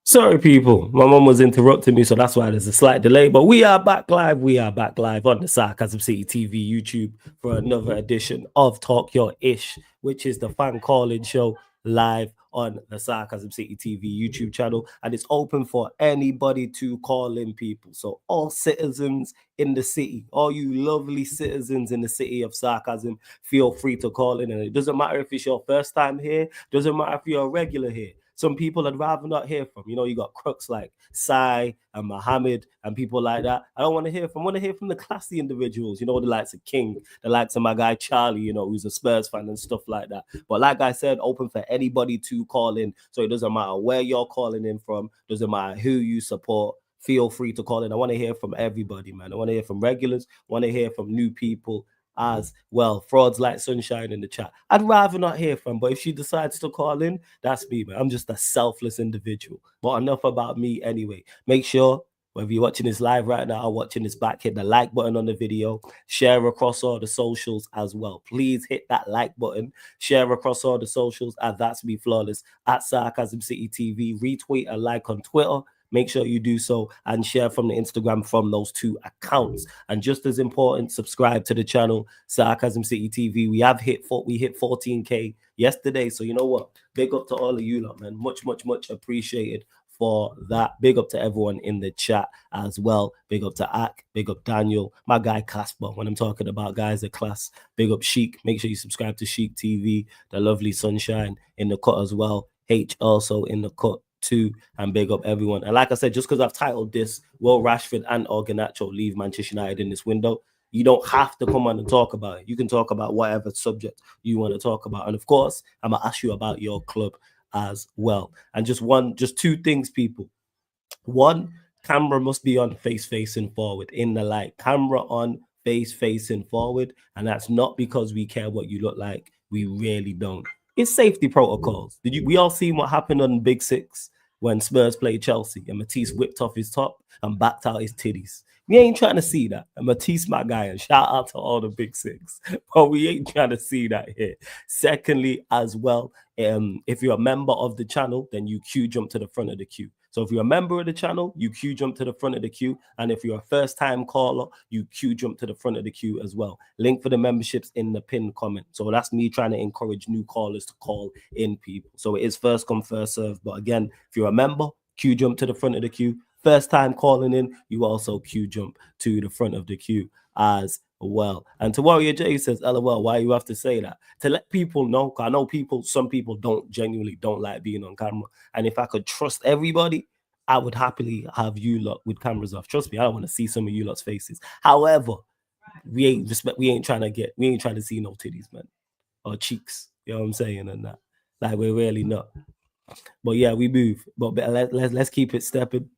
Sorry, people. My mum was interrupting me, so that's why there's a slight delay. But we are back live. We are back live on the Sarcasm City TV YouTube for another edition of Talk Your Ish, which is the fan calling show live on the Sarcasm City TV YouTube channel. And it's open for anybody to call in, people. So, all citizens in the city, all you lovely citizens in the city of Sarcasm, feel free to call in. And it doesn't matter if it's your first time here, doesn't matter if you're a regular here. Some people I'd rather not hear from. You know, you got crooks like Sai and Muhammad and people like that. I don't want to hear from. I want to hear from the classy individuals. You know, the likes of King, the likes of my guy Charlie, you know, who's a Spurs fan and stuff like that. But like I said, open for anybody to call in. So it doesn't matter where you're calling in from. Doesn't matter who you support. Feel free to call in. I want to hear from everybody, man. I want to hear from regulars. I want to hear from new people as well. Frauds like sunshine in the chat. I'd rather not hear from, but if she decides to call in, that's me, man. I'm just a selfless individual. But enough about me anyway. Make sure whether you're watching this live right now or watching this back, hit the like button on the video, share across all the socials as well. Please hit that like button, share across all the socials at That's Me Flawless, at Sarcasm City TV, retweet and like on Twitter. Make sure you do so and share from the Instagram from those two accounts. And just as important, subscribe to the channel, Sarcasm City TV. We hit 14K yesterday. So you know what? Big up to all of you lot, man. Much appreciated for that. Big up to everyone in the chat as well. Big up to Ak, big up Daniel, my guy Casper. When I'm talking about guys of class, big up Sheik. Make sure you subscribe to Sheik TV, the lovely sunshine in the cut as well. H also in the cut too, and big up everyone. And like I said, just because I've titled this Will Rashford and Garnacho leave Manchester United in this window, you don't have to come on and talk about it. You can talk about whatever subject you want to talk about. And of course, I'm gonna ask you about your club as well. And just two things, people. One, camera must be on face facing forward in the light. Camera on face facing forward. And that's not because we care what you look like. We really don't. It's safety protocols. We all seen what happened on Big Six when Spurs played Chelsea and Matisse whipped off his top and backed out his titties. We ain't trying to see that. And Matisse, my guy, and shout out to all the Big Six. But we ain't trying to see that here. Secondly, as well, if you're a member of the channel, then you queue jump to the front of the queue. So if you're a member of the channel, you queue jump to the front of the queue. And if you're a first-time caller, you queue jump to the front of the queue as well. Link for the memberships in the pinned comment. So that's me trying to encourage new callers to call in, people. So it is first come, first serve. But again, if you're a member, queue jump to the front of the queue. First time calling in, you also queue jump to the front of the queue as well. And to Warrior J says, LOL, why you have to say that? To let people know, because I know some people genuinely don't like being on camera. And if I could trust everybody, I would happily have you lot with cameras off. Trust me, I don't want to see some of you lot's faces. However, we ain't trying to see no titties, man. Or cheeks. You know what I'm saying? And that. Like, we're really not. But yeah, we move. But let's keep it stepping.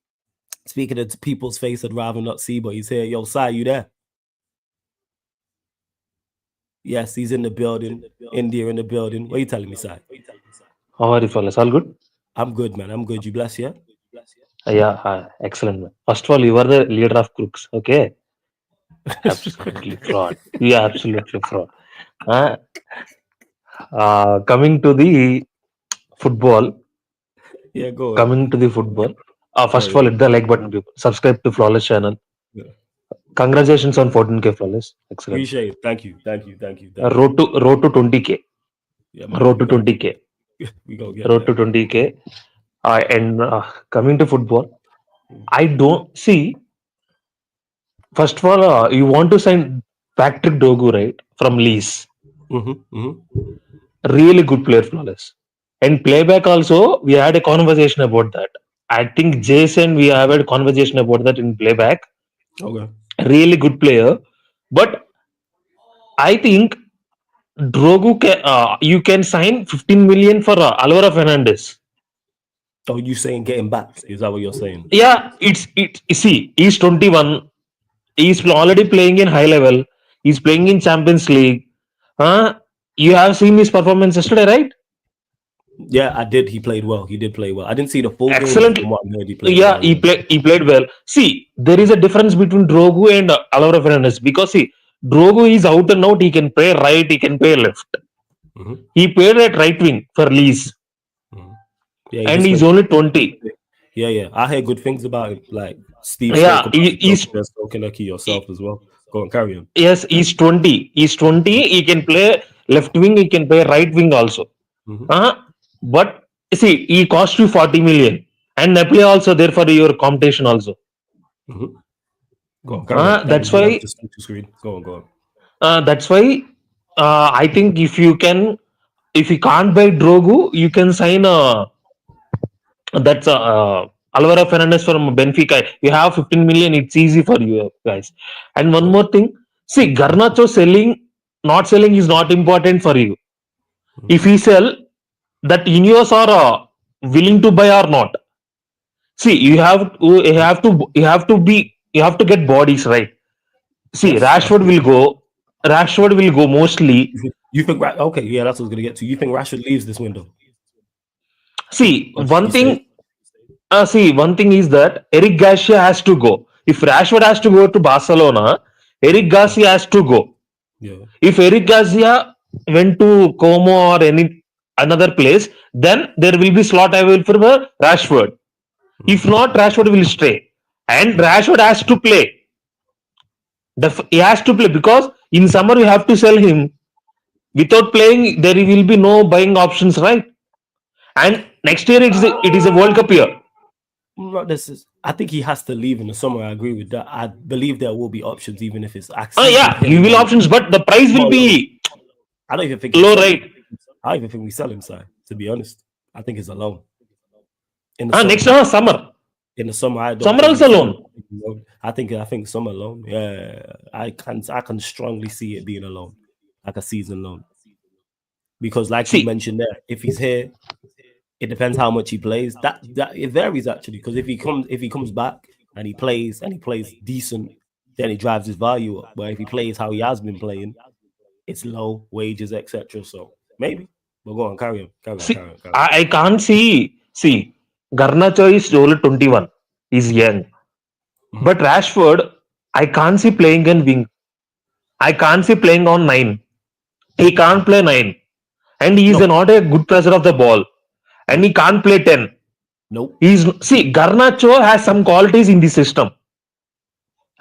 Speaking of people's face, I'd rather not see, but he's here. Yo, Sai, you there? Yes, he's in the building. India in the building. What are you telling me, Sai? How are you, fellas? All good? I'm good, man. I'm good. You bless, yeah? Yeah, excellent, man. First of all, you are the leader of crooks, okay? Absolutely fraud. Yeah, absolutely fraud. Coming to the football. Yeah, go on. Coming to the football. First of all, hit the like button, people. Subscribe to Flawless channel. Yeah. Congratulations on 14K, Flawless. Excellent. Appreciate it. Thank you. Road to 20K. Yeah, man, road to 20K. We go get road to 20K. And coming to football, I don't see. First of all, you want to sign Patrick Dogu, right? From Leeds. Really good player, Flawless. And playback also, we had a conversation about that. I think Jason, we have had a conversation about that in playback. Okay. Really good player. But I think Drogu, you can sign 15 million for Alvaro Fernandez. So you saying getting back? Is that what you're saying? Yeah, see, he's 21. He's already playing in high level. He's playing in Champions League. You have seen his performance yesterday, right? Yeah, I did. He played well. He did play well. I didn't see the full Excellent. game. What I heard, he played well. He played well. See, there is a difference between Drogu and Alvaro Fernandez because see, Drogu is out and out. He can play right. He can play left. He played at right wing for Leeds. Yeah, and he's only 20. Yeah. I hear good things about him. Like Steve spoke Yeah, about him, so he's there's so Kaneki yourself he- as well. Go and carry him. yes, he's 20. He's 20. He can play left wing. He can play right wing also. Mm-hmm. Uh, but see, he cost you 40 million, and Napoli also there for your competition also. Mm-hmm. Go on, carry on. That That's was me. That was why. just to screen. Go on, go on. That's why. I think if you can't buy Drogu, you can sign that's Alvaro Fernandez from Benfica. You have 15 million. It's easy for you guys. And one Yeah. more thing. See, Garnacho not selling is not important for you. Mm-hmm. If he sell, that Ineos are willing to buy or not. See, you have to get bodies right. See, Yes, Rashford will go mostly. you think okay, yeah, that's what I was gonna get to. You think Rashford leaves this window? See, Or does he stay? one thing is that Eric Garcia has to go. If Rashford has to go to Barcelona, Eric Mm-hmm. Garcia has to go. Yeah. If Eric Garcia went to Como or any another place, then there will be slot available for Rashford. If Mm-hmm. not, Rashford will stay. And Yeah. Rashford has to play. He has to play because in summer you have to sell him. Without playing, there will be no buying options, right? And next year it is a World Cup year. Not this is. I think he has to leave in the summer. I agree with that. I believe there will be options, even if it's season Yeah, you pending will on options, but the price will small loan. be I don't even think we low, sell him. right? I don't even think we sell him, side. To be honest, I think it's a loan in the summer. Next summer. In the summer, I don't Summer think we also sell him. loan. I think summer loan. Yeah, I can strongly see it being a loan, like a season loan, because like you See, mentioned there, if he's here, it depends how much he plays. That it varies actually, because if he comes back and he plays decent, then it drives his value up. But if he plays how he has been playing, it's low wages, etc. So maybe. But go on, carry on, carry on, see, carry on, carry on. I can't see. See, Garnacho is only 21. He's young. Mhm. But Rashford, I can't see playing in wing. I can't see playing on 9. He can't play 9. And he is No, not a good presser of the ball. And he nope, can't play 10. nope. See, Garnacho has some qualities in the system.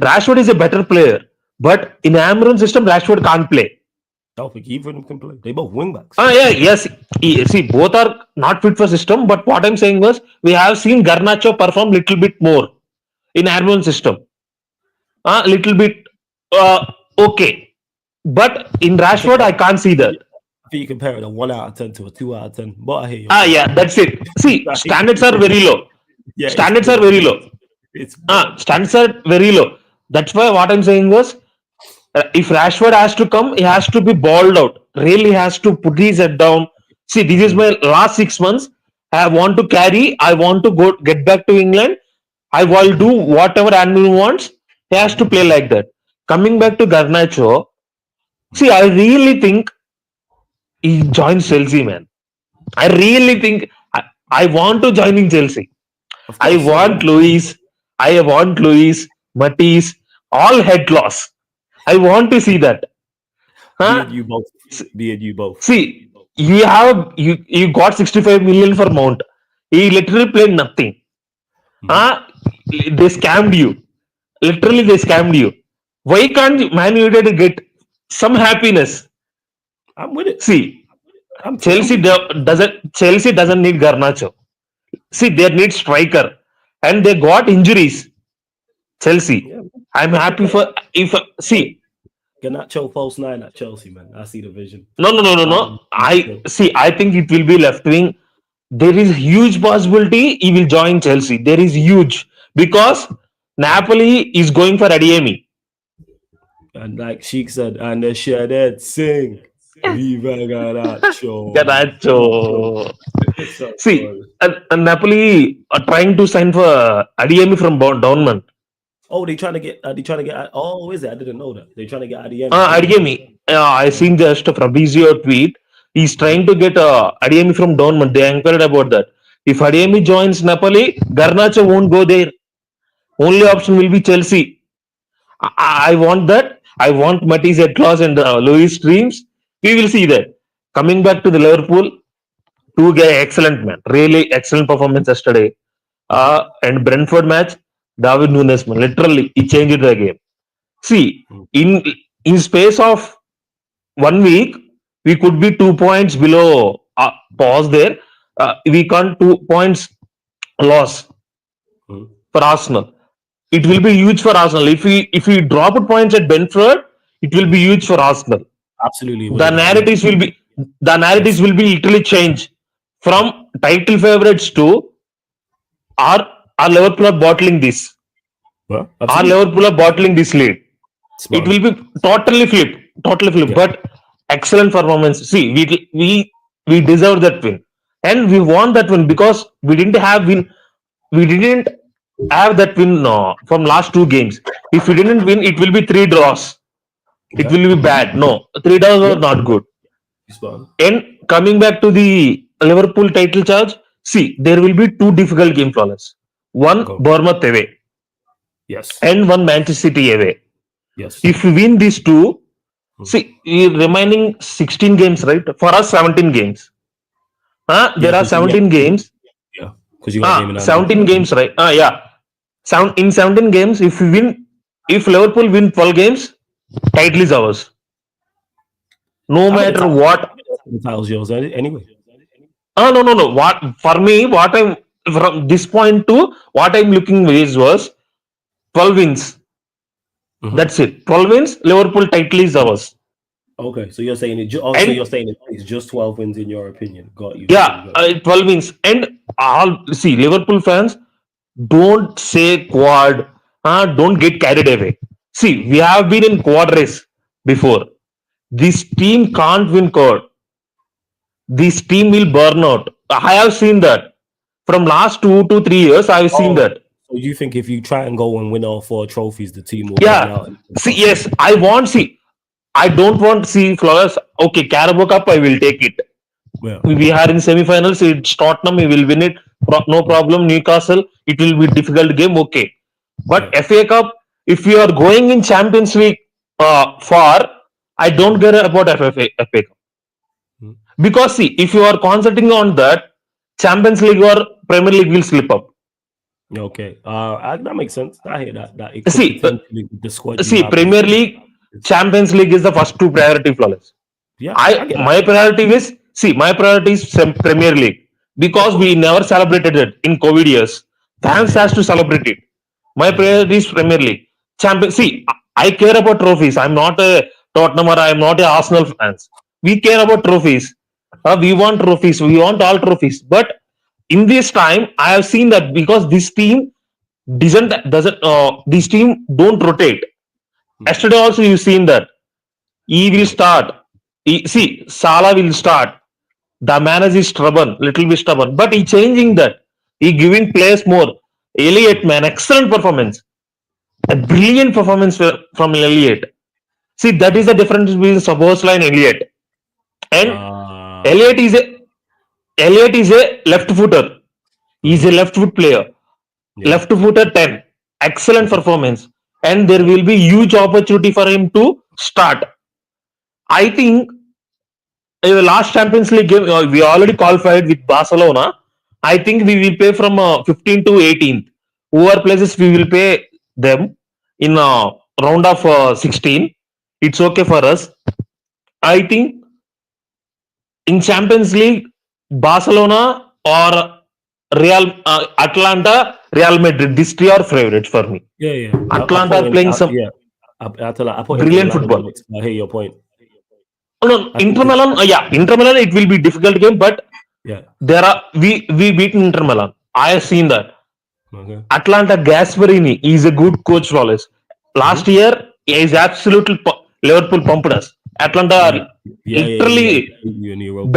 Rashford is a better player. But in Amron system, Rashford can't play. I don't think either of them can play. They both wing backs. Yeah, yes. See, both are not fit for system. But what I'm saying was, we have seen Garnacho perform little bit more in Amron system. Little bit okay. But in I think Rashford, I can't see I think that. you, I think you compare it a 1 out of 10 to a 2 out of 10. But I hear your point. Yeah, that's it. See, Like, standards are very low. yeah, it's Standards are bare. very low. It's bare. Standards are very low. That's why what I'm saying was, if Rashford has to come, he has to be balled out. Really has to put his head down. See, this is Mm, my last 6 months. I want to carry. I want to go get back to England. I will do whatever Anvil wants. He has to mm, play like that. Coming back mm, to Garnacho, see, mm. I really think he joins Chelsea, man. I really think I want to join in Chelsea. Of I course, so do want Luis. I want Luis, Matisse, all head loss. I want to see that. I. Me Huh? and you both. Me and you both. See, you got 65 million for Mount. He literally played nothing. Mhm. Huh? They scammed you. Literally, they scammed you. Why can't Man United get some happiness? I'm with it. See, I'm with you. Chelsea doesn't need Garnacho. See, they need striker, and they got injuries. Chelsea. Yeah, I'm I think happy for if hey, see. Garnacho false nine at Chelsea, man. I see the vision. No, no, no, no, I no. really see the I vision. see. I think it will be left wing. There is huge possibility he will join Chelsea. There is huge because Mm. Napoli is going for Adiemi. And like Sheik said, and the Shadet sing, Viva Garnacho. Ganacho. So See, good. and Napoli are trying to sign for Adiemi from Dortmund. Oh, they trying to get. Oh, is it? I didn't know that. They're trying to get Adiemi. Okay. Adiemi. I Yeah. seen just Fabrizio tweet. He's Mhm. trying to get Adiemi from Dortmund. They inquired about that. If Adiemi joins Napoli, Garnacho won't go there. Only Mm. option will be Chelsea. I want that. I want Matisse at class and Louis Streams. We will see that. Coming back to the Liverpool, two guy excellent man. Really excellent performance yesterday. And Brentford match, David Nunes, man, literally, he changed the game. See, in space of 1 week, we could be 2 points below. Pause there. We can't 2 points loss Mm. for Arsenal. It will be huge for Arsenal. If we drop points at Brentford, it will be huge for Arsenal. Absolutely The will. narratives will be Yes. literally changed from title favorites to our Liverpool are bottling this. Well, Our absolutely. Liverpool are bottling this lead. Spot It on. will be totally flipped, totally flipped. Yeah. But excellent performance. See, we deserve that win, and we won that win because we didn't have win. We didn't have that win from last two games. If we didn't win, it will be three draws. It Yeah. will be bad. No, three draws Yeah. are not good. Spot on. And coming back to the Liverpool title charge, see, there will be two difficult game flawless. One Go. Bournemouth away Yes. and one Manchester City away. Yes. If we win these two, Hmm. see, remaining 16 games, right? For us, 17 games. Yeah. There are 17 games. Yeah. Because you got a game in hand. 17 games, right? Yeah. In 17 games, if Liverpool win 12 games, title is ours. No I mean, matter what. the title's yours anyway. No. What for me? What I'm from this point to what I'm looking is was 12 wins. Mhm. That's it. 12 wins. Liverpool title is ours. Okay, so you're saying it. So And you're saying it's just 12 wins in your opinion. Got you. yeah, 12 wins. And all see Liverpool fans don't say quad. Don't get carried away. See, we have been in quad race before. This team can't win quad. This team will burn out. I have seen that from last 2 to 3 years. I've seen that. So you think if you try and go and win all 4 trophies, the team will Yeah. burn out? See, yes, I want see. I don't want to see flowers. Okay, Carabao Cup, I will take it. Yeah. We are in semi-finals. It's Tottenham. We will win it. No problem. Newcastle. It will be difficult game. Okay, but Yeah. FA Cup. If you are going in Champions League far, I don't care about FA Cup Hmm. because see, if you are concentrating on that, Champions League or Premier League will slip up. Okay. That makes sense. I hear that. That it could See, potentially the squad you see, have. Premier League, Champions League is the first two priority flawless. Yeah. I get that. My priority is Premier League because we never celebrated it in COVID years. Fans has to celebrate it. My priority is Premier League. Champion. See, I care about trophies. I'm not a Tottenham or I'm not a Arsenal fans. We care about trophies. We want trophies. We want all trophies. But in this time, I have seen that because this team doesn't this team don't rotate. Yesterday also you've seen that he will start. See, Salah will start. The manager is stubborn, little bit stubborn, but he changing that. He giving players more. Elliot, man, excellent performance. A brilliant performance from Elliot. See, that is the difference between Szoboszlai and Elliot. And Elliot is a left footer. He's a left foot player. Yeah. Left footer 10. Excellent performance. And there will be huge opportunity for him to start. I think in the last Champions League game, we already qualified with Barcelona. I think we will pay from 15 to 18th. Whoever places, we will pay them in round of 16. It's okay for us. I think in Champions League, Barcelona or Atlanta, Real Madrid, these three are favorites for me. Yeah. Atlanta are playing some I put brilliant football. I hear your point. No, Inter Milan, Inter Milan, it will be difficult game, but Yeah. there are we beat Inter Milan. I have seen that. Okay. Atlanta Gasperini is a good coach, Wallace. Last year, he is absolutely Liverpool pumped us. Atlanta literally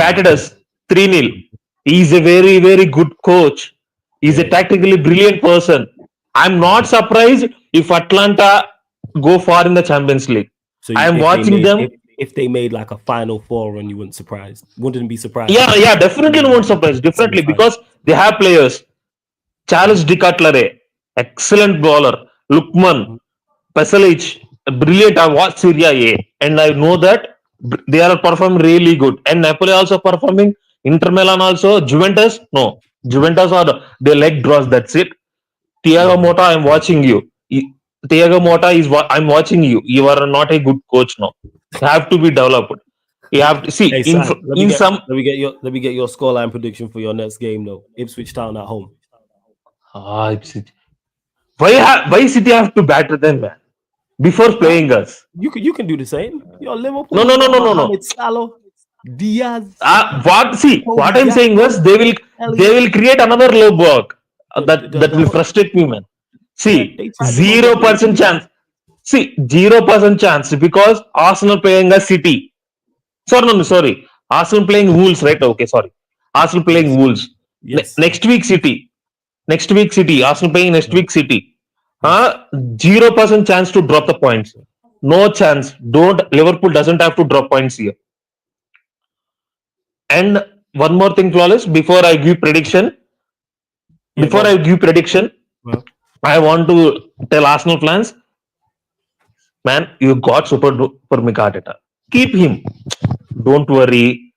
batted us 3-0. He is a very, very good coach. He's a tactically brilliant person. I'm not surprised if Atlanta go far in the Champions League. So I am watching them. If they made like a Final Four run, you wouldn't be surprised. Yeah, definitely won't surprise. Definitely because they have players. Charles De Ketelaere, excellent bowler. Lukman, Pasalic, brilliant. I watched Serie A and I know that they are performing really good. And Napoli also performing. Inter Milan also. Juventus, no. Juventus are they leg draws. That's it. Thiago Mhm. Motta, I'm watching you. Thiago Motta is what I'm watching you. You are not a good coach now. You have to be developed. You have to see Hey in Sam, in some. let me get your scoreline prediction for your next game though. Ipswich Town at home. Why City have to batter them, man, before Huh? playing us? You can do the same. You're No, Liverpool. no, You no, got no, no, no. Mohamed Salah, Diaz, What Cody I'm saying was Gakpo, they Elliot. will create another low block that The will whole, frustrate me, man. yeah, See, they tried the low zero block against percent City. chance. See, 0% chance because Arsenal playing a City. Sorry, no, no, sorry. Arsenal playing Wolves, right? Okay, sorry. Arsenal playing Yes, Wolves. yes, Next week, City. Next week, City. Arsenal playing next uh, week, City. yes. 0% chance to drop the points. No chance. Don't Liverpool doesn't have to drop points here. And one more thing, flawless. Yeah, Before go I on. give prediction, Well, I want to tell Arsenal fans, man, you got super Mikateta. Keep him. Don't worry.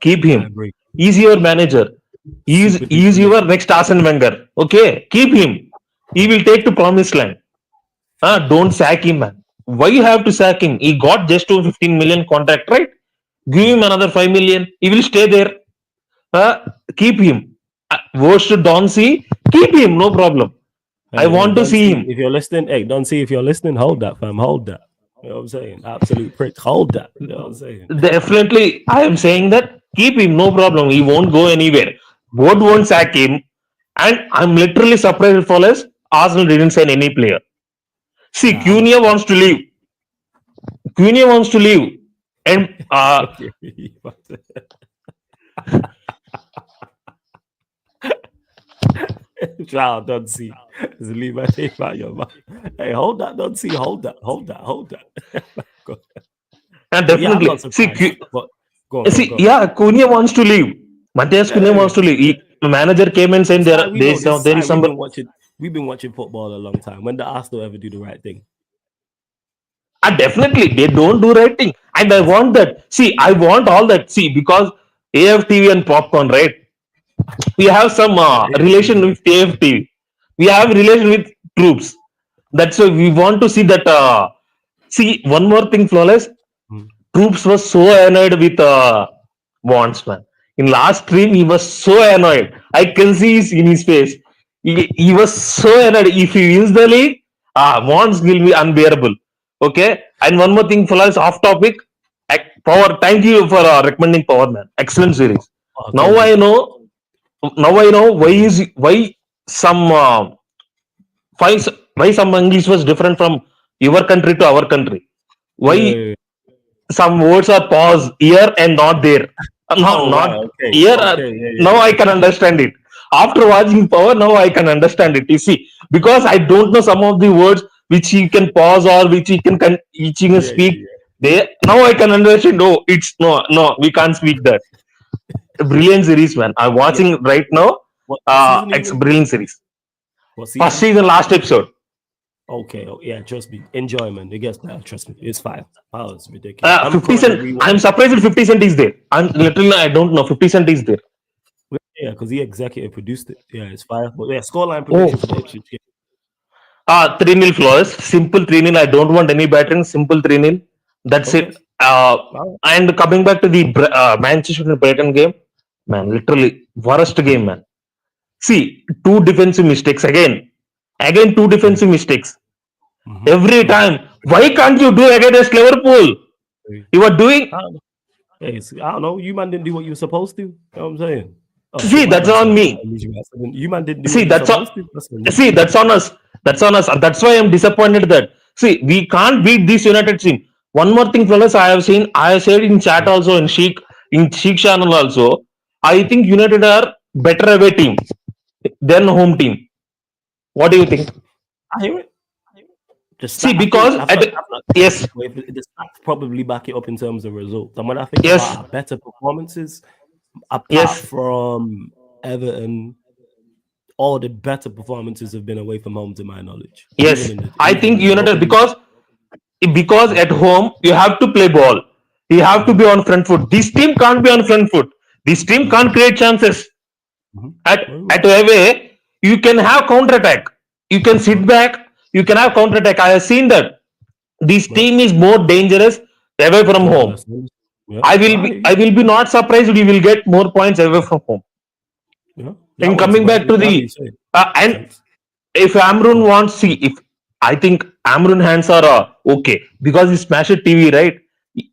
Keep I him. agree. He's your manager. Super He's duper your legend. next Arsene Wenger. Okay, keep him. He will take to promised land. Don't sack him, man. Why you have to sack him? He got just to 15 million contract, right? Give him Mm. another 5 million. He will stay there. Keep him. Worst to Don C, keep him. No problem. I Hey, want to don't see see him. if you're listening. Hey, don't see if you're listening. Hold that, fam. Hold that. You know what I'm saying? Absolute prick. Hold that. You know what I'm saying? Definitely, I am saying that keep him. No problem. He won't go anywhere. Board won't sack him. And I'm literally surprised for us. Arsenal didn't sign any player. See, Nah, I'm Cunha surprised. wants to leave. Cunha wants to leave. And Child, don't see. Leave my name out your mouth. Hey, hold that. Don't see. Hold that. Hold that. Hold that. But yeah, I'm not definitely surprised. But go on, go on, see, go on. yeah, Cunha wants to leave. Matthias Cunha Yeah, wants to leave. The manager came and said Si, we know this. there Si, is some. we've been watching football a long time. When the Arsenal ever do the right thing? Definitely, they don't do writing, and I want that. See, I want all that. See, because AFTV and popcorn, right? We have some relation with AFTV. We have relation with troops. That's why we want to see that. See, one more thing, flawless. Mm. Troops was so annoyed with Bonds, man. In last stream, he was so annoyed. I can see in his face. He was so annoyed. If he wins the league, Bonds will be unbearable. Okay. And one more thing, fellas, off topic. Power. Thank you for recommending Power, man. Excellent series. Oh, I Now told you. I know. Now I know why some why why some English was different from your country to our country. Why Yeah. some words are paused here and not there. Oh, right. Not Okay. here. Okay. Yeah. Now I can understand it. After watching Power, now I can understand it. You see, because I don't know some of the words which he can pause or which he can Yeah. speak. There now I can understand. No, it's no. We can't speak that. Brilliant series, man. I'm Yeah. watching right now. What season are you It's a in? brilliant series. What First season? season, last episode. Okay. Oh, yeah. Trust me. Enjoyment. It gets better. Trust me. It's fire. Oh, it's ridiculous. I'm 50 currently Cent. I'm rewatching. surprised 50 Cent is there. I'm literally I don't know. 50 Cent is there. Yeah, because he executive produced it. Yeah, it's fire. But yeah, scoreline Oh, prediction for the Ipswich game. 3-0 flawless. Simple 3-0. I don't want any battering. Simple 3-0. That's Okay. it. Wow. And coming back to the Manchester and Brighton game, man, literally worst game, man. See, two defensive mistakes again. Again, two defensive mistakes. Every Mm. time. Why can't you do against Liverpool? You are doing. I don't know. Hey, see, I don't know. You man didn't do what you were supposed to. You know what I'm saying? Oh shit, See, my that's bad, on son. me. You man didn't do See, what you were that's on. supposed to. That's on you. See, that's on us. That's on us. That's why I'm disappointed that. See, we can't beat this United team. One more thing, fellas, I have seen. I have said in chat also in Sheik channel also. I think United are better away team than home team. What do you think? I hear it. See, I think because I've not checked yes, it, but if the stats probably back it up in terms of results. And when I think about yes, our better performances, apart yes, from Everton, all the better performances have been away from home, to my knowledge. yes. I Even think in the United Europa League. because at home you have to play ball. You have to be on front foot. This team can't be on front foot. This team can't create chances. Mhm. At away, you can have counter attack. You can sit Mhm. back. You can have counter attack. I have seen that this Right. team is more dangerous away from Than home. versus. Yeah. I will I hear be I you. will be not surprised we will get more points away from home. Yeah. Yeah. I And wouldn't coming surprise back me. to Now that you the say it, makes and sense. if Amrun Mm. wants see if I think Amrun hands are okay because he smashed TV right,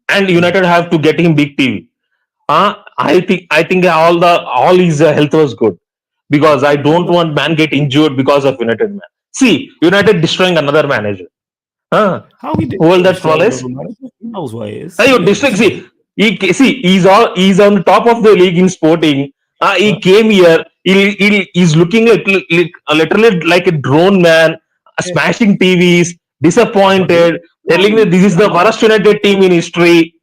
and Mm. United have to get him big TV. I think all his health was good because I Yeah, don't but want man get injured because of United man. See United destroying another manager. Huh? how he did Hold that destroy flawless. another manager? He knows what it is. Hey, He you didn't district. destroy it. He's on the top of the league in sporting. He Yeah. came here. He's looking literally like a drone man, Yeah. smashing TVs, But he, disappointed, no, telling that this is the worst United team in history.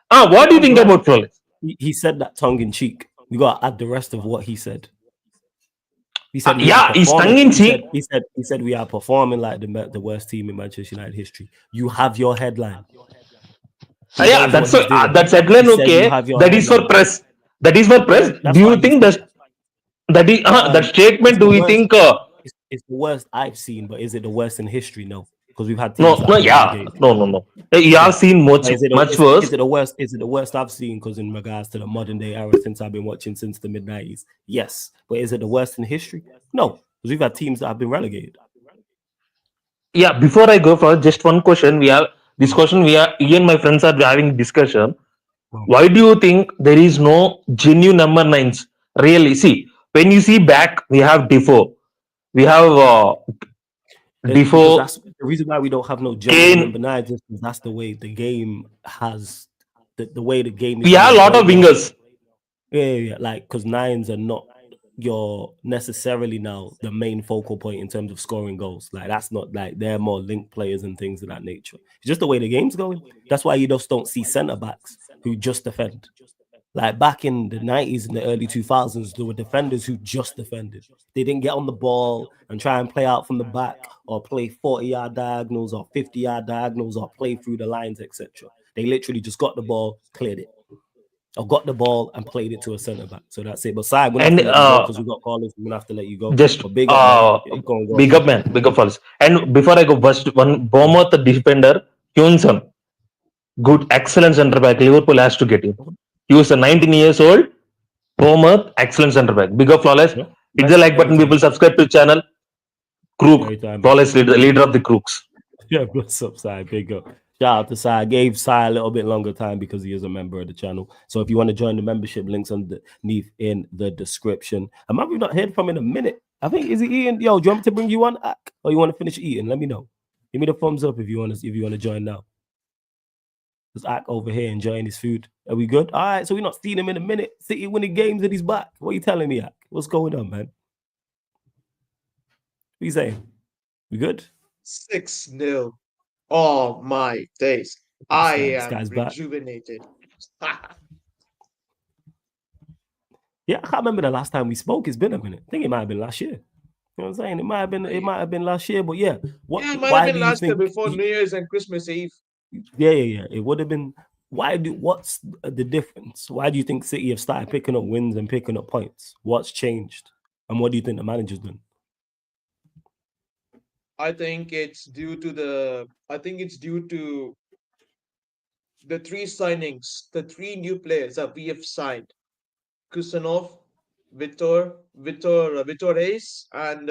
What do you I'm think glad about Flawless? he said that tongue in cheek. You got to add the rest of what he said. He said we are Yeah, he's performing. tongue in He said cheek. he said he said we are performing like the worst team in Manchester United history. You have your headline. That Yeah, is what he's doing. that's He headline. said you Okay, have your that is for headline. press. That is for press. Yeah, that's Do you why he think said it. that It's statement? the Do we worst. think? It's the worst I've seen, but is it the worst in history? No, because we've had teams No, that no, have been yeah, relegated. no, no, no. You have Yeah, seen but much worse. is it the worst? Is it the worst I've seen? Because in regards to the modern day era, since I've been watching since the mid 90s, yes. But is it the worst in history? No, because we've had teams that have been relegated. Yeah, before I go for just one question, we have this Mm. question. We are Ian, my friends are having discussion. Well, Why do you think there is no genuine number nines? Really, see when you see back, we have Defoe, we have because Defoe, that's the reason why we don't have no genuine Kane. number nines. Is because that's the way the game has the way the game is We have being a lot of played now. wingers. Yeah. Like because nines are not your necessarily now the main focal point in terms of scoring goals. Like that's not like they're more link players and things of that nature. It's just the way the game's going. That's why you just don't see centre backs who just defend. Like back in the 90s and the early 2000s, there were defenders who just defended. They didn't get on the ball and try and play out from the back or play 40-yard diagonals or 50-yard diagonals or play through the lines, etc. They literally just got the ball, cleared it, or got the ball and played it to a centre back. So that's it. But Si, I'm gonna have And to let you go because we've got callers. We're gonna have to let you go. just But big up, man. Go on, go on. big up man, big up falls. And before I go, first one Bournemouth defender, Hyunson, good, excellent centre back. Liverpool has to get him. He was a 19 years old. Bournemouth, excellent centre back. Big up flawless. Yeah, Hit the like button, anytime, people. Subscribe to channel. Crook, anytime, man. flawless leader of the crooks. Yeah, bless up, Si. Big up. Shout out to Si. I gave Si a little bit longer time because he is a member of the channel. So if you want to join the membership, links underneath in the description. I might be not heard from in a minute. I think is he eating? Yo, do you want me to bring you on, Ak? Or you want to finish eating? Let me know. Give me the thumbs up if you want to join now. There's Ak over here enjoying his food. Are we good? All right, so we're not seeing him in a minute. City winning games and he's back. What are you telling me, Ak? What's going on, man? What you saying? We good? 6-0. Oh my days. I This am guy's back. rejuvenated. Yeah, I can't remember the last time we spoke. It's been a minute. I think it might have been last year. You know what I'm saying? It might have been last year, but yeah. Yeah, it might have Why been do you last year think before New Year's and Christmas Eve. yeah. It would have been what's the difference? Why do you think City have started picking up wins and picking up points? What's changed? And what do you think the manager's done? I think it's due to the three signings, the three new players that we have signed. Kusanov, Vitor Reis, and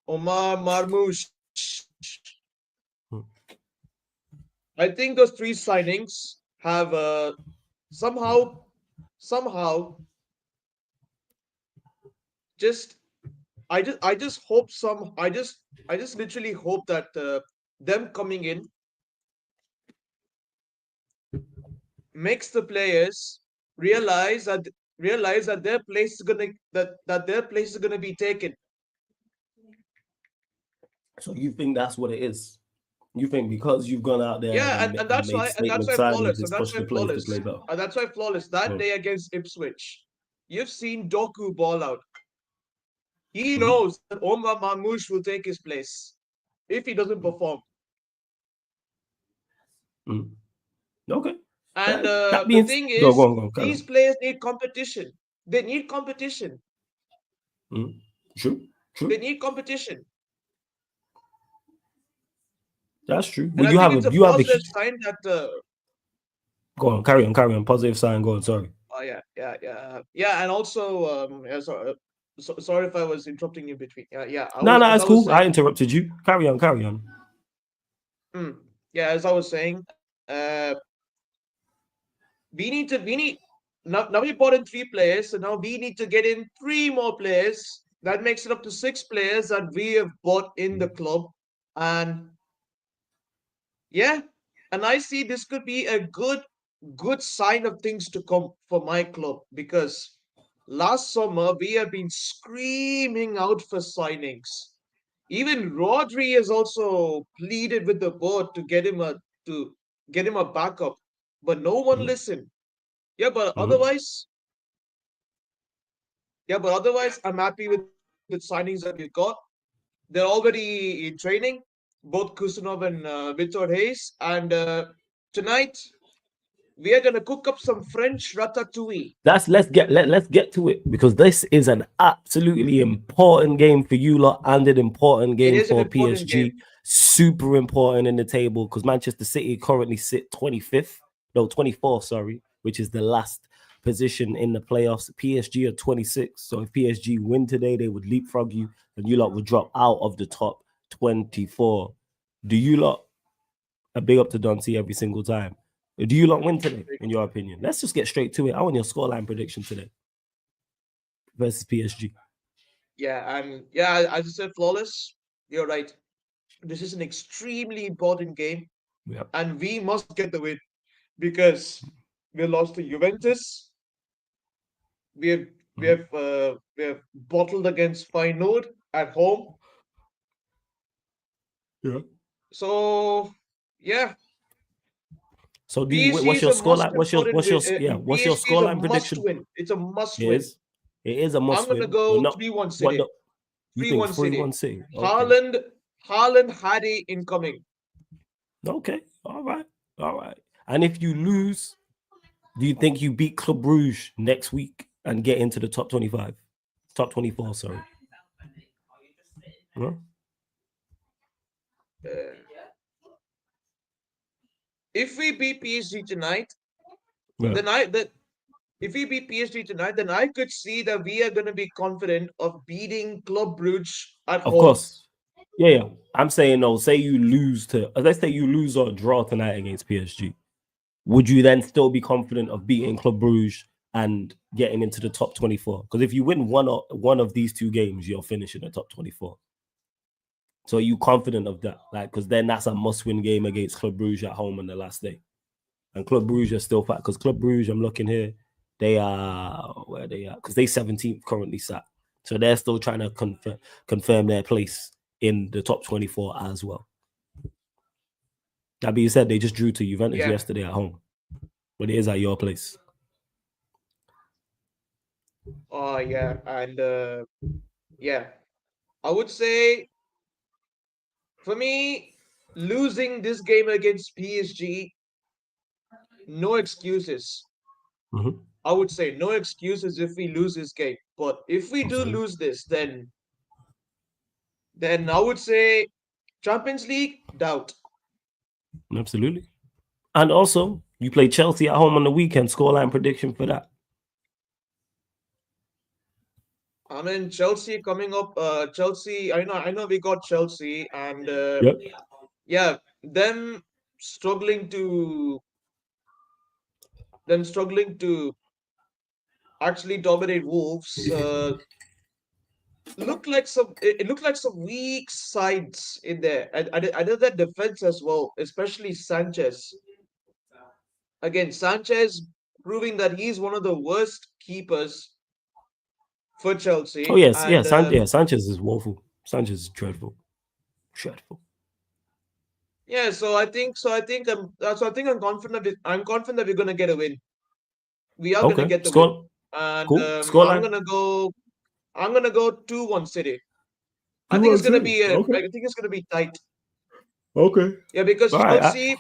Omar Marmoush. Hmm. I think those three signings have somehow just I just hope some I just literally hope that them coming in makes the players realize that realize that their place is gonna that their place is gonna be taken. So you think that's what it is? You think because you've gone out there Yeah, and, and and that's made why and that's statement why signings, flawless it's and that's pushed why the players to play flawless better? and that's why flawless that Hmm. day against Ipswich, you've seen Doku ball out. He Mhm. knows that Omar Mamouche will take his place if he doesn't perform. Mhm. Okay. And That the means thing go is, on, carry these on. players need competition. They need competition. True. They need competition. That's true. And Well, I you think have it's a you have a positive sign that go on, carry on. Positive sign, go on. Sorry. oh yeah, and also sorry if I was interrupting you between. Yeah, No, as it's I was cool. I saying. interrupted you. Carry on. Yeah, as I was saying, we need now we bought in three players, so now we need to get in three more players. That makes it up to six players that we have bought in the club, and yeah, and I see this could be a good sign of things to come for my club because last summer we have been screaming out for signings. Even Rodri has also pleaded with the board to get him a backup, but no one listened. Yeah, but otherwise, I'm happy with the signings that we've got. They're already in training, both Kusanov and Victor Hayes, and tonight we are gonna cook up some French ratatouille. Let's get to it because this is an absolutely important game for you lot and an important It game is an for important game. PSG. Super important in the table because Manchester City currently sit 24th, sorry, which is the last position in the playoffs. PSG are 26. So if PSG win today, they would leapfrog you and you lot would drop out of the top 24. Do you lot a big up to Dante every single time? Do you lot win today, in your opinion? Let's just get straight to it. I want your scoreline prediction today versus PSG. Yeah, and yeah, as you said, flawless. You're right. This is an extremely important game, Yeah. and we must get the win because we lost to Juventus. We have we have bottled against Feyenoord at home. Yeah. So yeah, So do you? PSG What's is your a must scoreline? important win. What's your PSG is a scoreline must prediction? win. It's a must It win. is. It is a I'm must gonna win. We're go not. 3-1 What City. the? You think 3-1 3-1 City. City? Okay. Haaland, Harry incoming. Okay. All right. All right. And if you lose, do you think you beat Club Brugge next week and get into the top 25? Top 24, sorry. Huh? Uh, if we beat PSG tonight, Yeah. then if we beat PSG tonight, then I could see that we are going to be confident of beating Club Brugge at Of home. course. Yeah. I'm saying no. Say you lose let's say you lose or draw tonight against PSG. Would you then still be confident of beating Club Brugge and getting into the top 24? Because if you win one of these two games, you're finishing the top 24. So are you confident of that? Like, because then that's a must-win game against Club Brugge at home on the last day. And Club Brugge are still fat because Club Brugge, I'm looking here, they are where they are because they 17th currently sat. So they're still trying to confirm their place in the top 24 as well. That being said, they just drew to Juventus yesterday at home. But it is at your place. Oh yeah, and yeah, I would say for me, losing this game against PSG, no excuses. Mm-hmm. I would say no excuses if we lose this game. But if we do lose this, then I would say Champions League, doubt. Absolutely. And also, you play Chelsea at home on the weekend. Scoreline prediction for that. I mean Chelsea coming up. Chelsea. I know we got Chelsea, and Yep. yeah, them struggling to struggling to actually dominate Wolves. It looked like some weak sides in there. I know that defense as well, especially Sanchez. Again, Sanchez proving that he's one of the worst keepers for Oh Chelsea, yes, and Sanchez is woeful. Sanchez is dreadful. Dreadful. yeah. So I think I'm confident. I'm confident that we're gonna get a win. We are gonna Okay. get the win, Score. and Cool. Scoreline. I'm gonna go 2-1 City. I think 2-1 it's gonna City. be Okay. I think it's gonna be tight. Okay. Yeah, All right.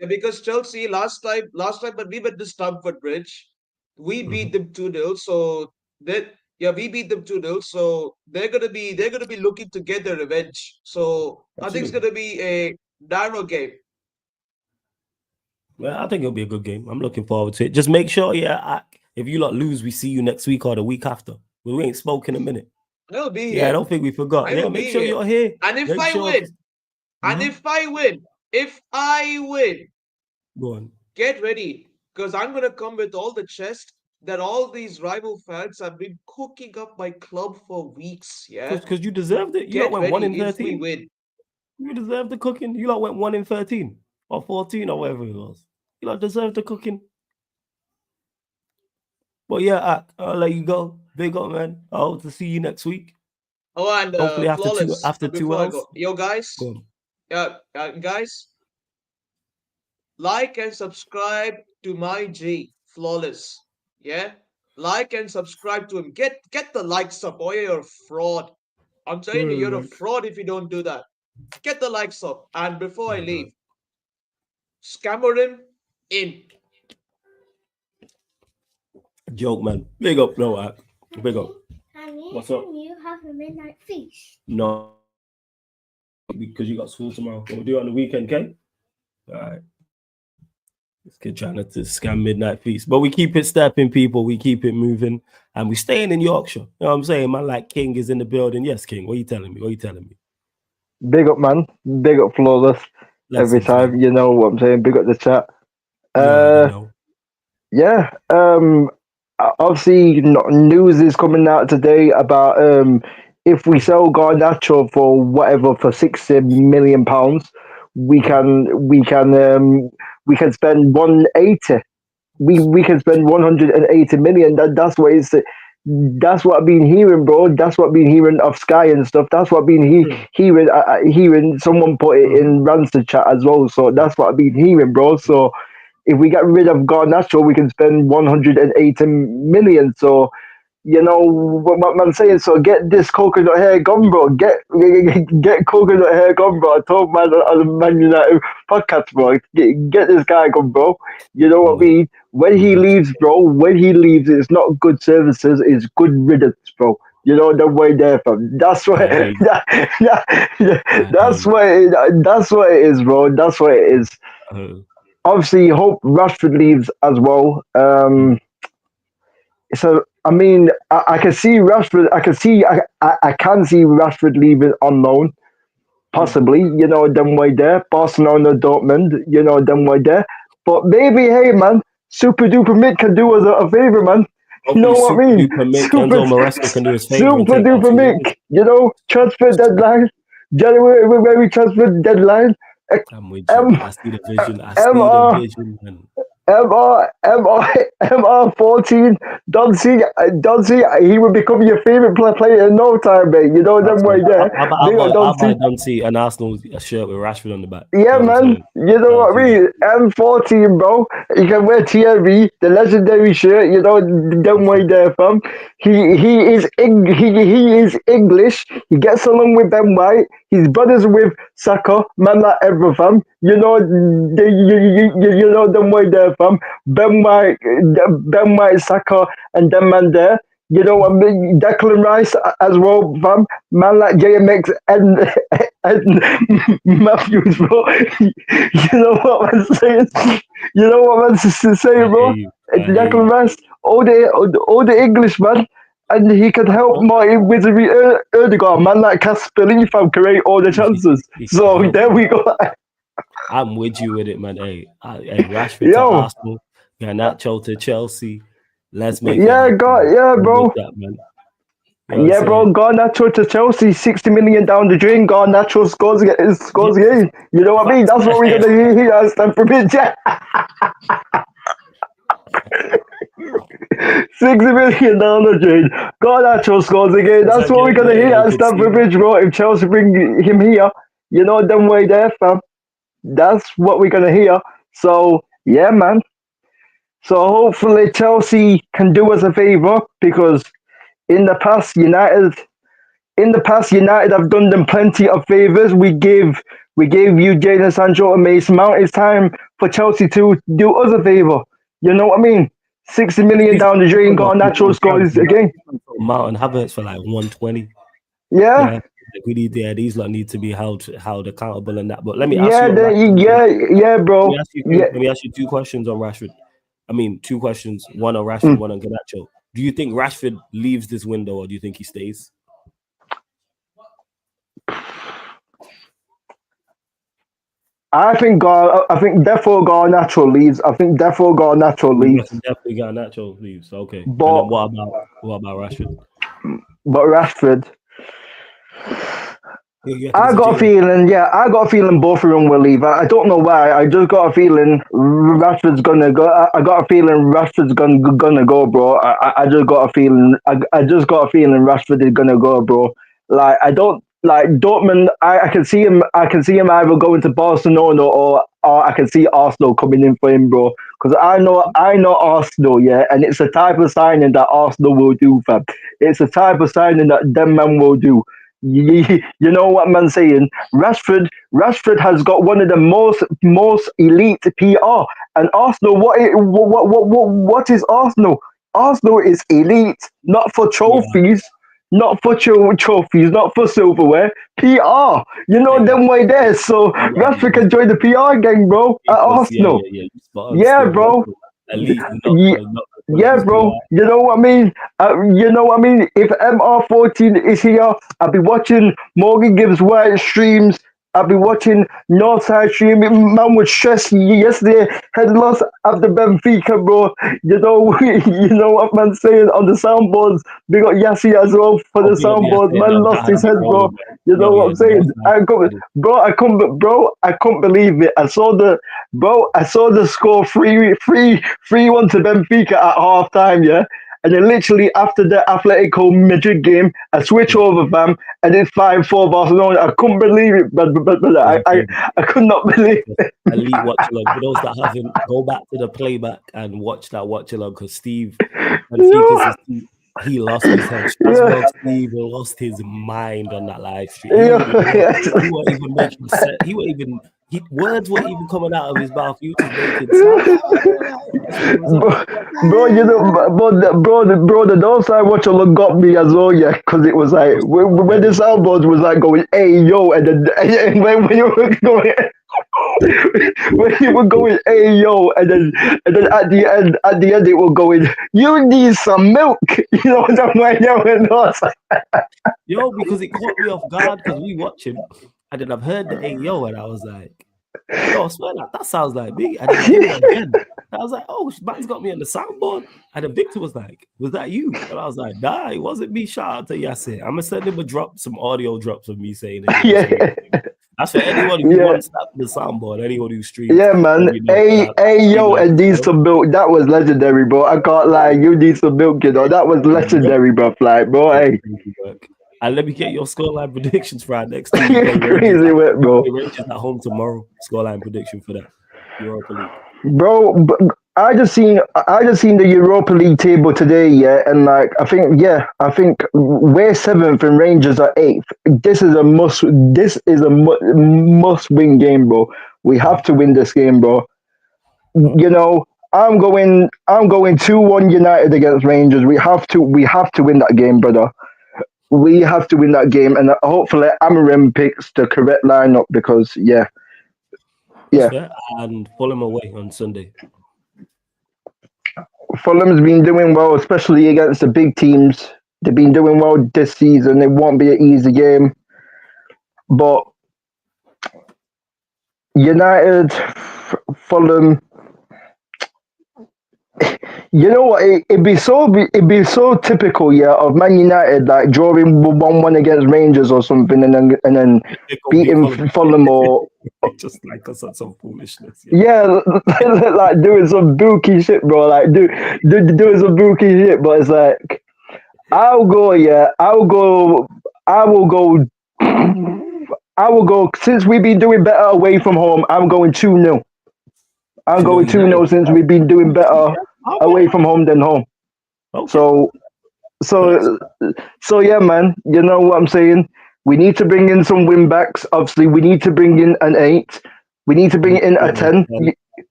Because Chelsea last time when we went to Stamford Bridge, we beat Mhm. them 2-0. So That yeah, we beat them 2-0, so they're gonna be looking to get their revenge. So I think it's Absolutely. gonna be a narrow game. Well, I think it'll be a good game. I'm looking forward to it. Just make sure, if you lot lose, we see you next week or the week after. We ain't spoke in a minute. I'll be Yeah, I here. don't think we forgot. I Yeah, will make be sure here. you're here. And if Make I sure. win, and Mhm. if I win, Go on. get ready, because I'm gonna come with all the chest that all these rival fans have been cooking up my club for weeks. Yeah, Because you deserved it. You lot get went 1 ready in if we 13. win. You deserve the cooking. You lot went 1 in 13 or 14 or whatever it was. You lot deserve the cooking. But yeah, I'll let you go. Big up, man. I hope to see you next week. Oh, and Hopefully after two flawless. after two Before I go, L's. yo Go guys, on. guys, like and subscribe to my G flawless. Yeah, like and subscribe to him. Get the likes up, or you're a fraud. I'm telling you, you're a Alright. fraud if you don't do that. Get the likes up. And before I Alright. leave, scammer him in. Joke, man. Big up, no, big up. What's up? Can you have a midnight feast? No, because you got school tomorrow. We'll do it on the weekend, okay? All right. This kid trying to scam midnight feast, but we keep it stepping, people. We keep it moving, and we staying in Yorkshire. You know what I'm saying? Man, like King is in the building. Yes, King. What are you telling me? What are you telling me? Big up, man. Big up, flawless. Every Lessons, time, man. you know what I'm saying. Big up the chat. You already Uh, know. yeah. Obviously, news is coming out today about if we sell Garnacho for whatever for £60 million, we can spend 180. We can spend 180 million. That's what it's. That's what I've been hearing, bro. That's what I've been hearing of Sky and stuff. That's what I've been hearing. Hearing someone put it in Rancid chat as well. So that's what I've been hearing, bro. So if we get rid of Garnacho, we can spend 180 million. So you know what I'm saying. So get this coconut hair gone, bro. Get coconut hair gone, bro. I told man on the Man United podcast, bro. Get this guy gone, bro. You know what I mean? When he leaves, bro. When he leaves, it's not good services. It's good riddance, bro. You know the way there, fam. That's what. I hear you. That's what. That's what it is, bro. That's what it is. Obviously, hope Rashford leaves as well. So I mean, I can see Rashford. I can see Rashford leaving on loan, possibly. You know, them way there. Barcelona, Dortmund. You know, them way there. But maybe, hey man, Super Duper Mick can do us a favor, man. You know Hopefully, what I Super mean? Duper Mick, Enzo Maresca can do us favor and Super take out Duper 2 Mick. niggas. You know, transfer deadline. January transfer deadline. I'm with you, M man. I see the vision. I see the MR vision, man. MR 14. Don't see, he will become your favorite player in no time, mate. You know them way Absolutely. there. I'll Big up buy, I'll Don't buy see. Duncy an Arsenal shirt with Rashford on the back. Yeah, You know what I'm man. saying? You know I'll what I do that. mean? M14, bro. You can wear TMV, the legendary shirt. You know them way there, fam. He is English. He gets along with Ben White. His brothers with Saka, man like ever, fam. You know, you know them way there, fam. Ben White, Saka, and them man there. You know what I mean? Declan Rice as well, fam. Man like JMX and Matthews, bro. You know what I'm saying? You know what I'm saying, I hear bro? you. I hear Declan you. Rice, all the English, man. And he can help Well, Martin Wizardry Erdegaard, man like Casper Lee, fam, create all the chances. he can So help. there we go. I'm with you with it, man. Hey, Rashford to Yo, Arsenal, Garnacho to Chelsea. Let's make it yeah, happen, God, man. yeah, I'm with bro. that, man. You know what I'm Yeah, bro, saying? Garnacho to Chelsea, 60 million down the drain. Garnacho scores Yeah, again. You know what I mean? facts. That's what we're gonna hear here at Stamford Bridge. 60 million down the drain. Garnacho scores again. As That's I what we're get gonna there, hear they at could see Stamford that. Bridge, bro. If Chelsea bring him here, you know them way there, fam. That's what we're gonna hear. So yeah, man. So hopefully Chelsea can do us a favour because in the past United have done them plenty of favours. We gave you Jadon Sancho and Mason Mount. It's time for Chelsea to do us a favour. You know what I mean? 60 million down the drain, Garnacho scores again. Mount and Havertz for like 120. Yeah. Like we need these lot need to be held accountable in that. But let me ask Yeah, bro. let me ask you 2 questions on Rashford. I mean, 2 questions, one on Rashford, one on Garnacho. Do you think Rashford leaves this window, or do you think he stays? I think therefore Garnacho leaves. Definitely Garnacho leaves. Okay. But and then what about Rashford? But Rashford, Yeah, I got a feeling both of them will leave. I don't know why. I just got a feeling Rashford's gonna go. I got a feeling Rashford's gonna go, bro. I just got a feeling. I just got a feeling Rashford is gonna go, bro. Like I don't like Dortmund. I can see him. I can see him either going to Barcelona or I can see Arsenal coming in for him, bro. Because I know Arsenal, yeah, and it's the type of signing that Arsenal will do, fam. It's the type of signing that them man will do. You know what man saying? Rashford has got one of the most elite PR, and Arsenal. What is Arsenal? Arsenal is elite, not for trophies, not for trophies, not for silverware. PR, you know them way there. So Rashford can join the PR gang, bro. At Arsenal, bro. Elite, Bro. You know what I mean? If MR14 is here, I'll be watching Morgan Gibbs White streams. I'll be watching Northside stream. Man was stressed yesterday. Had lost after Benfica, bro. You know what man's saying on the soundboards. Big up Yassi as well for the soundboard. Man lost his head, bro. You know what I'm saying? I couldn't believe it. I saw the score 3-1 to Benfica at half time, yeah. And then literally after the Atletico Madrid game, I switch over, fam, and it's 5-4 Barcelona. I couldn't believe it, but I could not believe it. Elite watch along. For those that haven't, go back to the playback and watch that watch along because Steve, he lost his head. Steve lost his mind on that live stream. He wasn't even making sense. Words weren't even coming out of his mouth. He was just making bro, you know, bro, the downside watch along got me as well, yeah, because it was like when the soundboard was like going, hey yo, and then when you were going. When you were going, hey yo, and then at the end it was going, you need some milk. You know what I'm saying? Yo, because it caught me off guard because we watch him, and then I've heard the hey yo, and I was like, yo, I swear that sounds like me. And then I did it again. I was like, oh, man's got me on the soundboard. And then Victor was like, was that you? And I was like, nah, it wasn't me. Shout out to Yasser. I'm gonna send him some audio drops of me saying it. That's for anyone who wants that the soundboard, anyone who streams. Yeah, man. Hey, yo, and need some milk. That was legendary, bro. I can't lie. You need some milk, you know. That was legendary, bro. Like, bro, hey. And let me get your scoreline predictions for our next team. Crazy work, bro. Rangers at home tomorrow. Scoreline prediction for that Europa League. Bro, I just seen the Europa League table today, yeah, and like I think we're 7th and Rangers are 8th. This is a must win game, bro. We have to win this game, bro. You know, I'm going 2-1 United against Rangers. We have to win that game, brother. We have to win that game, and hopefully Amarim picks the correct lineup because yeah. And Fulham away on Sunday. Fulham's been doing well, especially against the big teams. They've been doing well this season. It won't be an easy game, but United, Fulham. You know what? It'd be so typical, yeah, of Man United like drawing 1-1 against Rangers or something, and then beating Fulham or just like us on some foolishness. Yeah, like doing some bookie shit, bro. Like doing some bookie shit, but it's like I will go. Since we've been doing better away from home, I'm going 2-0. I'm going 2-0 since we've been doing better away from home than home. Okay. So yeah, man. You know what I'm saying? We need to bring in some win backs. Obviously, we need to bring in an 8. We need to bring in a 10.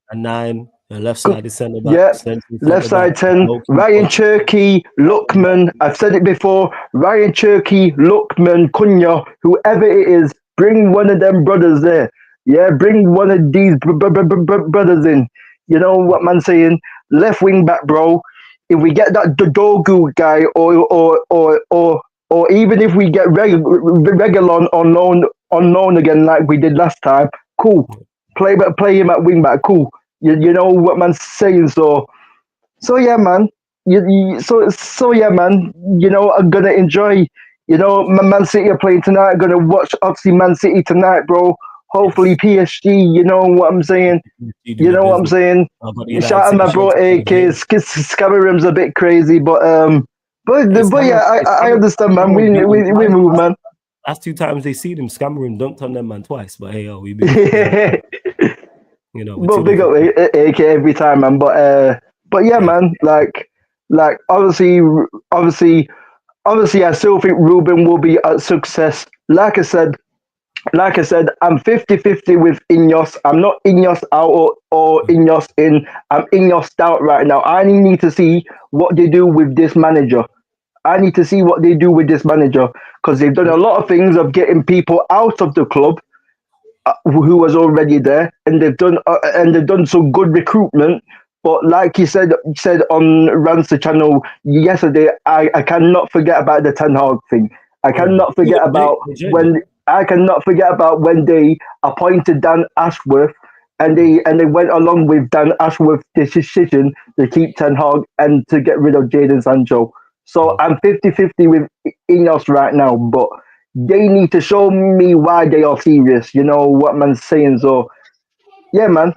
A 9. And left side is centre back. Yeah, central left centre-back, side 10. goalkeeper. Ryan Cherky, Lookman. I've said it before. Ryan Cherky, Lookman, Cunha, whoever it is, bring one of them brothers there. Yeah, bring one of these brothers in. You know what man saying? Left wing back, bro. If we get that Dodogu guy, or even if we get Regalon on loan again like we did last time, cool. Play him at wing back, cool. You know what man's saying, so yeah, man. So yeah, man. You know, I'm gonna enjoy. You know, Man City are playing tonight. I'm gonna watch obviously Man City tonight, bro. Hopefully PSG. You know what I'm saying. You know what I'm saying. Shout out my bro AK. Scabarim's a bit crazy, but yeah, I understand, man. We move, man. Last 2 times they see them, Scammering dunked on them, man, twice. But hey, we be, you know, but big up AK every time, man. But yeah, man. Like obviously, I still think Ruben will be a success. Like I said, I'm 50-50 with Ineos. I'm not Ineos out or Ineos in. I'm Ineos out right now. I need to see what they do with this manager. Because they've done a lot of things of getting people out of the club who was already there, and they've done some good recruitment. But like you said on Rancer channel yesterday, I cannot forget about the Ten Hag thing. I cannot forget about when they appointed Dan Ashworth, and they went along with Dan Ashworth's decision to keep Ten Hag and to get rid of Jadon Sancho. So I'm 50-50 with Ineos right now, but they need to show me why they are serious. You know what man's saying. So yeah, man.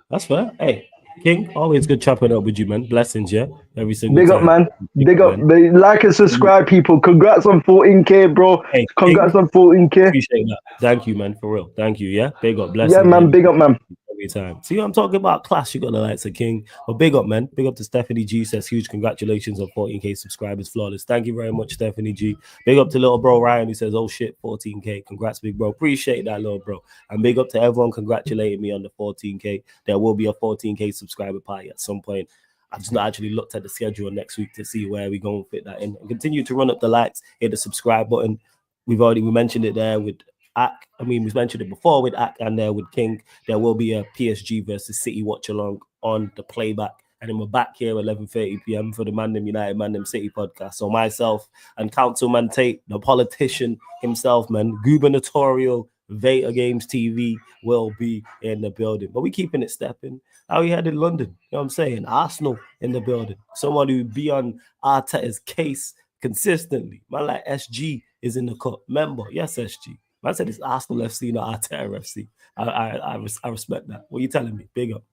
That's fair. Hey, King, always good chopping up with you, man. Blessings, yeah. Every single Big time. up, man. Big up. Like and subscribe, people. Congrats on 14K, bro. Hey, Congrats King, on 14K. appreciate that. Thank you, man, for real. Thank you, yeah. Big up, blessings. Yeah, man. Big up, man. Every time. See, I'm talking about class. You got the likes of King. But big up, man. Big up to Stephanie G. Says huge congratulations on 14K subscribers. Flawless. Thank you very much, Stephanie G. Big up to little bro Ryan, who says, oh shit, 14K. Congrats, big bro. Appreciate that, little bro. And big up to everyone congratulating me on the 14K. There will be a 14K subscriber party at some point. I've just not actually looked at the schedule next week to see where we go and fit that in. And continue to run up the likes, hit the subscribe button. We mentioned it there with Ak. I mean, we mentioned it before with Ak and there with King. There will be a PSG versus City watch along on the playback. And then we're back here at 11:30 p.m. for the Mandem United, Mandem City podcast. So myself and Councilman Tate, the politician himself, man, gubernatorial Veta Games TV will be in the building. But we keeping it stepping. How we had in London, you know what I'm saying? Arsenal in the building. Someone who be on Arteta's case consistently. Man, like SG is in the cut. Member, yes, SG. Man said it's Arsenal FC, not Arteta FC. I respect that. What are you telling me? Big up.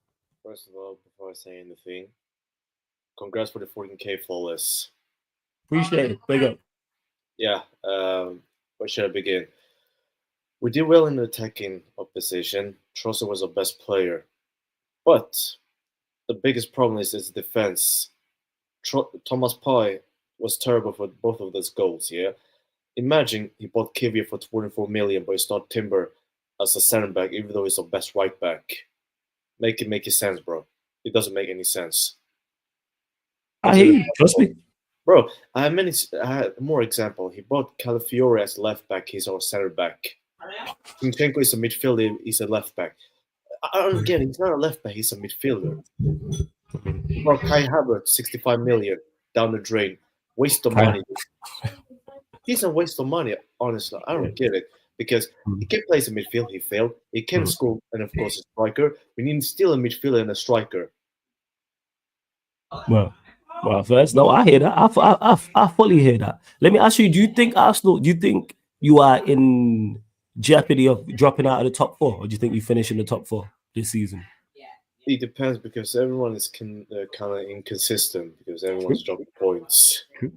First of all, before I say anything, congrats for the 14K flawless. Appreciate it. Big up. Yeah, where should I begin? We did well in the attacking opposition. Trossard was our best player. But the biggest problem is his defense. Thomas Pye was terrible for both of those goals, yeah? Imagine he bought Kivia for 24 million, but he started Timber as a center back, even though he's our best right back. Make it sense, bro. It doesn't make any sense. I hear you. Trust me. Bro, I had more example. He bought Calafiore as left back. He's our center back. Zinchenko is a midfielder. He's a left back. I don't get it. He's not a left back. He's a midfielder. Bro, Kai Havertz, 65 million down the drain. Waste of money. He's a waste of money, honestly. I don't get it. Because he can play as a midfield. He failed. He can score. And, of course, a striker. We need still a midfielder and a striker. Well, first, no, I hear that. I fully hear that. Let me ask you, do you think you are in jeopardy of dropping out of the top 4? Or do you think you finish in the top 4 this season? It depends because everyone is kind of inconsistent because everyone's dropping points. True.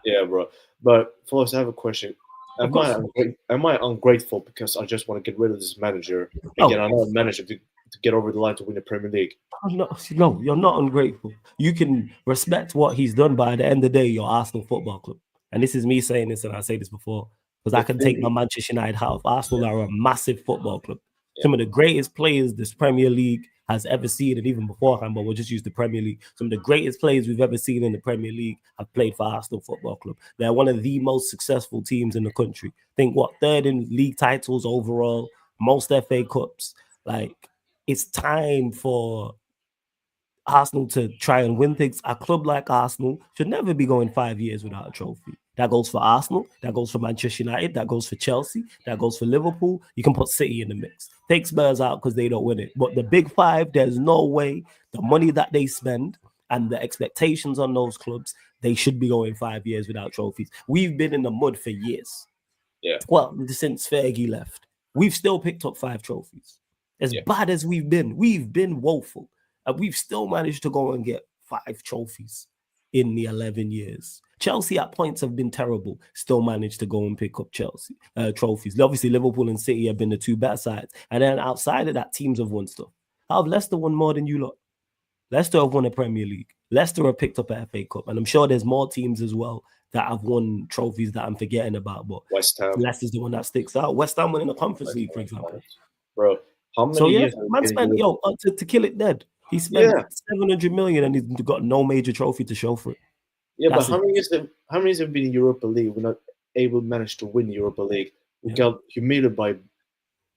Yeah, bro. But first, I have a question. Am I ungrateful because I just want to get rid of this manager? Again, I'm not a manager to get over the line to win the Premier League. No, you're not ungrateful. You can respect what he's done, but at the end of the day, you're Arsenal Football Club. And this is me saying this, and I say this before, because I can take my Manchester United hat off. Arsenal are a massive football club. Yeah. Some of the greatest players this Premier League has ever seen, and even beforehand, but we'll just use the Premier League. Some of the greatest players we've ever seen in the Premier League have played for Arsenal Football Club. They're one of the most successful teams in the country. Think what, third in league titles overall, most FA Cups. Like, it's time for Arsenal to try and win things. A club like Arsenal should never be going 5 years without a trophy. That goes for Arsenal, that goes for Manchester United, that goes for Chelsea, that goes for Liverpool. You can put City in the mix. Take Spurs out because they don't win it. But the big five, there's no way the money that they spend and the expectations on those clubs, they should be going 5 years without trophies. We've been in the mud for years. Yeah. Well, since Fergie left, we've still picked up 5 trophies. As bad as we've been woeful. And we've still managed to go and get 5 trophies in the 11 years. Chelsea at points have been terrible, still managed to go and pick up Chelsea trophies. Obviously, Liverpool and City have been the 2 better sides. And then outside of that, teams have won stuff. How have Leicester won more than you lot? Leicester have won a Premier League. Leicester have picked up a FA Cup. And I'm sure there's more teams as well that have won trophies that I'm forgetting about. But West Ham. Leicester's the one that sticks out. West Ham winning the Conference League, for example. Bro, how many years? Man spent, to kill it dead. He spent 700 million and he's got no major trophy to show for it. Yeah, but how many years have been in Europa League? We're not able to manage to win Europa League. We got humiliated by,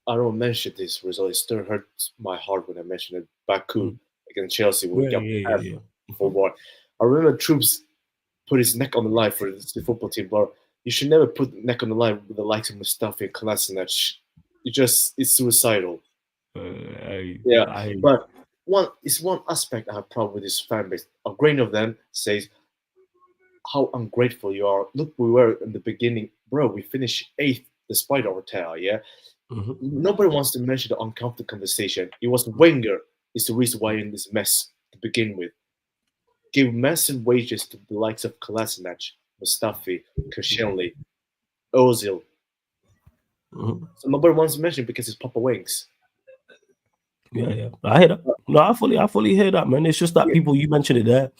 I don't mention this result. It still hurts my heart when I mention it. Baku against Chelsea. We got 4-1. I remember Troops put his neck on the line for the football team, but you should never put neck on the line with the likes of Mustafi and Kolasinac. It's suicidal. But one aspect I have problem with this fan base. A grain of them says how ungrateful you are. Look, we were in the beginning, bro. We finished 8th despite our tail. Yeah, nobody wants to mention the uncomfortable conversation. It was Wenger is the reason why you're in this mess to begin with. Give massive wages to the likes of Kolasinac, Mustafi, Koscielny, Ozil. So nobody wants to mention it because it's Papa Wings. Yeah, I hear that. No, I fully hear that, man. It's just that people, you mentioned it there.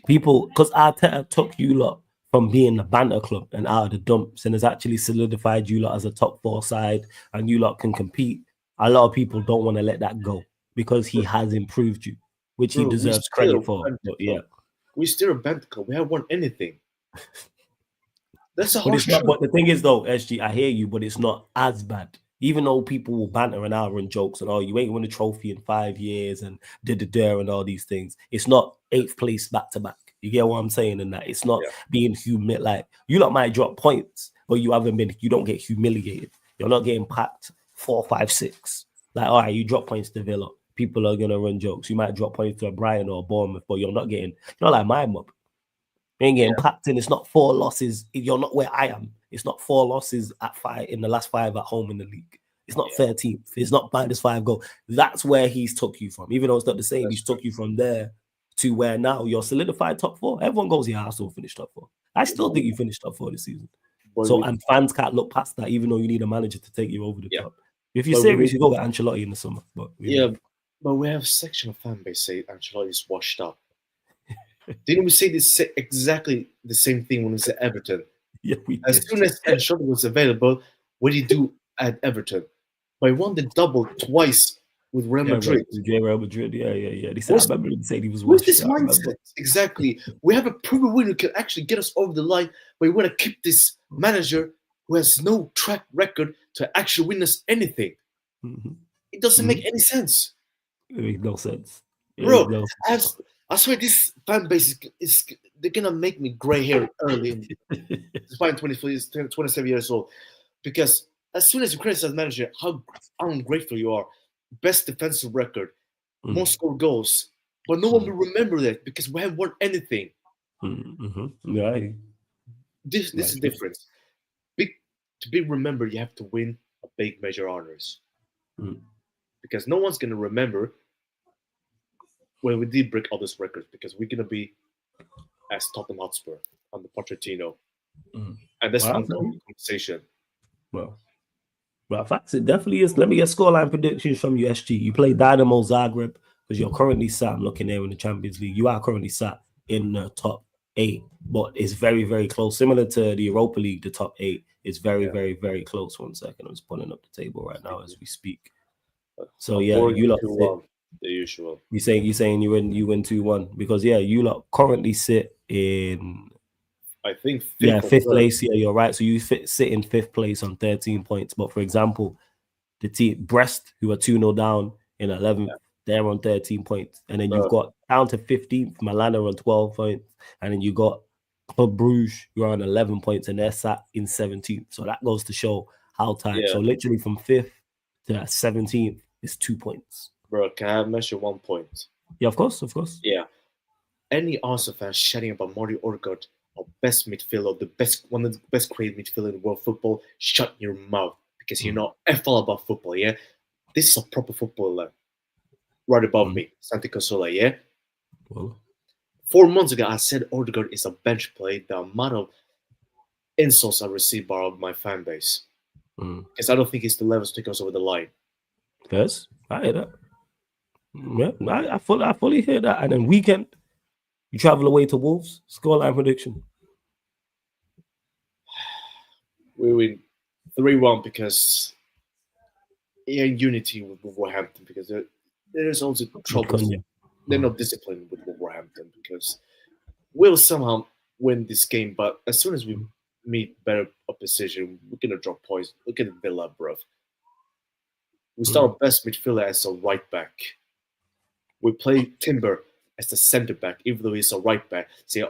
People, because Arteta took you lot from being the banter club and out of the dumps and has actually solidified you lot as a top 4 side and you lot can compete. A lot of people don't want to let that go because he has improved you, which he deserves credit for. But we're still a banter club. We haven't won anything. That's a harsh truth. But the thing is, though, SG, I hear you, but it's not as bad. Even though people will banter and out and jokes and you ain't won a trophy in 5 years and and all these things. It's not 8th place back to back. You get what I'm saying? And that it's not being humiliated. Like, you lot might drop points, but you don't get humiliated. You're not getting packed 4, 5, 6. Like, all right, you drop points to Villa. People are gonna run jokes. You might drop points to a Brighton or a Bournemouth, but you're not like my mob. You ain't getting packed in. It's not 4 losses. You're not where I am. It's not 4 losses at 5 in the last 5 at home in the league. It's not 13th. It's not -5 goal. That's where he's took you from. Even though it's not the same, he's took you from there to where now you're solidified top 4. Everyone goes, Arsenal finished top 4. I still think you finished top 4 this season. And fans can't look past that, even though you need a manager to take you over the top. If you're serious, you go with Ancelotti in the summer. But we have a section of fan base say Ancelotti is washed up. Didn't we say this exactly the same thing when we was at Everton? Yeah, as soon as Ancelotti was available, what did he do at Everton? But he won the double twice with Real Madrid. Real Madrid, yeah. They said, I remember him saying he was washed. What's this mindset? Exactly. We have a proven winner who can actually get us over the line, but we want to keep this manager who has no track record to actually win us anything. It doesn't make any sense. It makes no sense. Bro, I swear this fan base is they're gonna make me gray hair early. Despite 27 years old, because as soon as you criticize manager, how ungrateful you are. Best defensive record, most score goals, but no one will remember that because we haven't won anything. Right. This is the difference. To be remembered, you have to win a big major honors, because no one's gonna remember when we did break all those records, because we're gonna be as Tottenham Hotspur on the Pochettino, and that's an ongoing conversation. Well, facts, it definitely is. Let me get scoreline predictions from you, SG. You play Dynamo Zagreb because you're currently sat. I'm looking there in the Champions League. You are currently sat in the top 8, but it's very, very close. Similar to the Europa League, the top 8 is very, very, very close. 1 second, I'm just pulling up the table right now as we speak. So you lot sit The usual. You saying you win 2-1 because you lot currently sit in I think fifth place. Yeah, you're right. So you sit in 5th place on 13 points. But for example, the team Brest, who are 2-0 down in 11th, they're on 13 points. And then you've got down to 15th, Milan are on 12 points. And then you got Club Bruges, who are on 11 points, and they're sat in 17th. So that goes to show how tight. Yeah. So literally from 5th to 17th is 2 points. Bro, can I mention 1 point? Yeah, of course, of course. Yeah. Any Arsenal fan shouting about Mario Odegaard, our best midfielder, one of the best creative midfielder in world football, shut your mouth because you know F all about football, yeah? This is a proper footballer right above me, Santi Cazorla, yeah? Well, 4 months ago, I said Odegaard is a bench play. The amount of insults I received by my fan base. Because I don't think it's the level to take us over the line. yes, I hear that. Yeah, I fully hear that. And then weekend, you travel away to Wolves. Scoreline prediction. We win 3-1 because unity with Wolverhampton because there's also troubles. They're not disciplined with Wolverhampton because we'll somehow win this game, but as soon as we meet better opposition, we're gonna drop points. Look at Villa, bro. We start our best midfielder as a right back. We play Timber as the centre back, even though he's a right back. Say,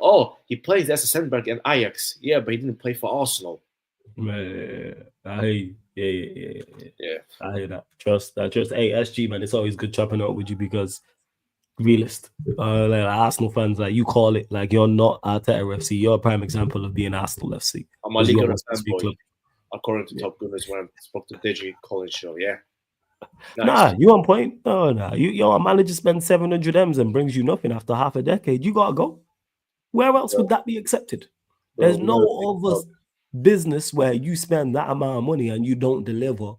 he plays as a centre back in Ajax. Yeah, but he didn't play for Arsenal. Man, I hear you. Yeah. I hear that. Trust. Hey, SG, man, it's always good chopping up with you because realist. Like Arsenal fans, like you call it, like you're not Arteta FC. You're a prime example of being Arsenal FC. I'm a Liga fanboy, according to Top Gunners when I spoke to Digi Collins show. Yeah. Nice. Nah, you on point. No. Your manager spends 700 M's and brings you nothing after half a decade. You gotta go. Where else would that be accepted? There's no other business where you spend that amount of money and you don't deliver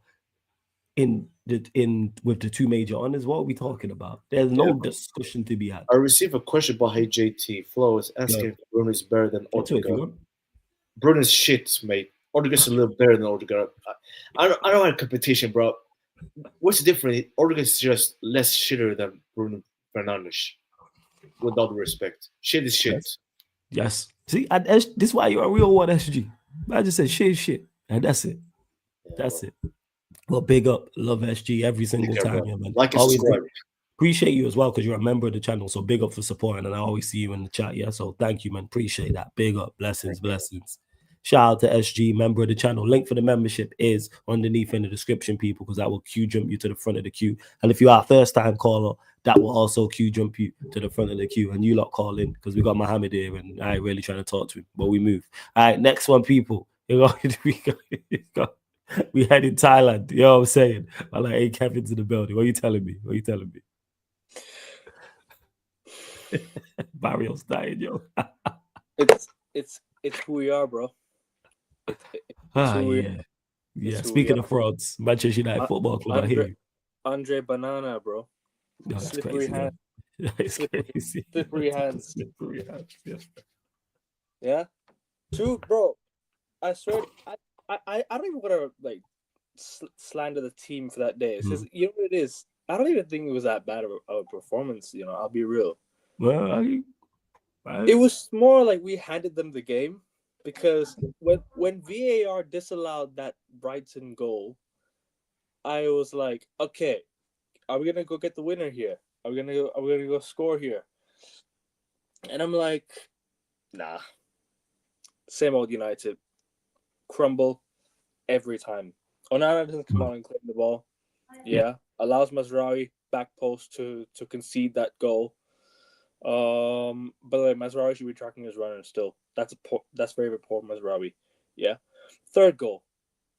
with the 2 major honors. What are we talking about? There's no discussion to be had. I received a question about JT. Flo is asking if Bruno is better than Odegaard. Bruno's shit, mate. Odegaard's a little better than Odegaard. I don't want competition, bro. What's the difference? Odegaard's just less shitter than Bruno Fernandes. With all due respect. Shit is shit. Yes. See, this is why you're a real one, SG. I just said shit. And that's it. That's it. Well, big up. Love SG every single time, man. Like and subscribe. Appreciate you as well because you're a member of the channel. So big up for supporting. And I always see you in the chat. Yeah. So thank you, man. Appreciate that. Big up. Blessings. Shout out to SG, member of the channel. Link for the membership is underneath in the description, people, because that will queue jump you to the front of the queue. And if you are a first-time caller, that will also queue jump you to the front of the queue. And you lot call in because we got Mohammed here and I ain't really trying to talk to him, but we move. All right, next one, people. We head in Thailand. You know what I'm saying? I'm like, hey, Kevin's in the building. What are you telling me? Bario's dying, yo. It's who we are, bro. Yeah. Speaking of frauds, Manchester United Football Club, I hear you. Andre Banana, bro. No, slippery hands. Slippery hands. Yeah. True, bro. I swear, I don't even want to slander the team for that day. It's just, you know what it is. I don't even think it was that bad of a performance. You know, I'll be real. Well, it was more like we handed them the game because when VAR disallowed that Brighton goal, I was like, okay, are we gonna go get the winner here? Are we gonna go score here? And I'm like, nah. Same old United. Crumble every time. Onana doesn't come out and claim the ball. Yeah. Allows Mazraoui back post to concede that goal. By the way, Mazraoui should be tracking his runner still. That's very poor Mazraoui. Yeah. Third goal.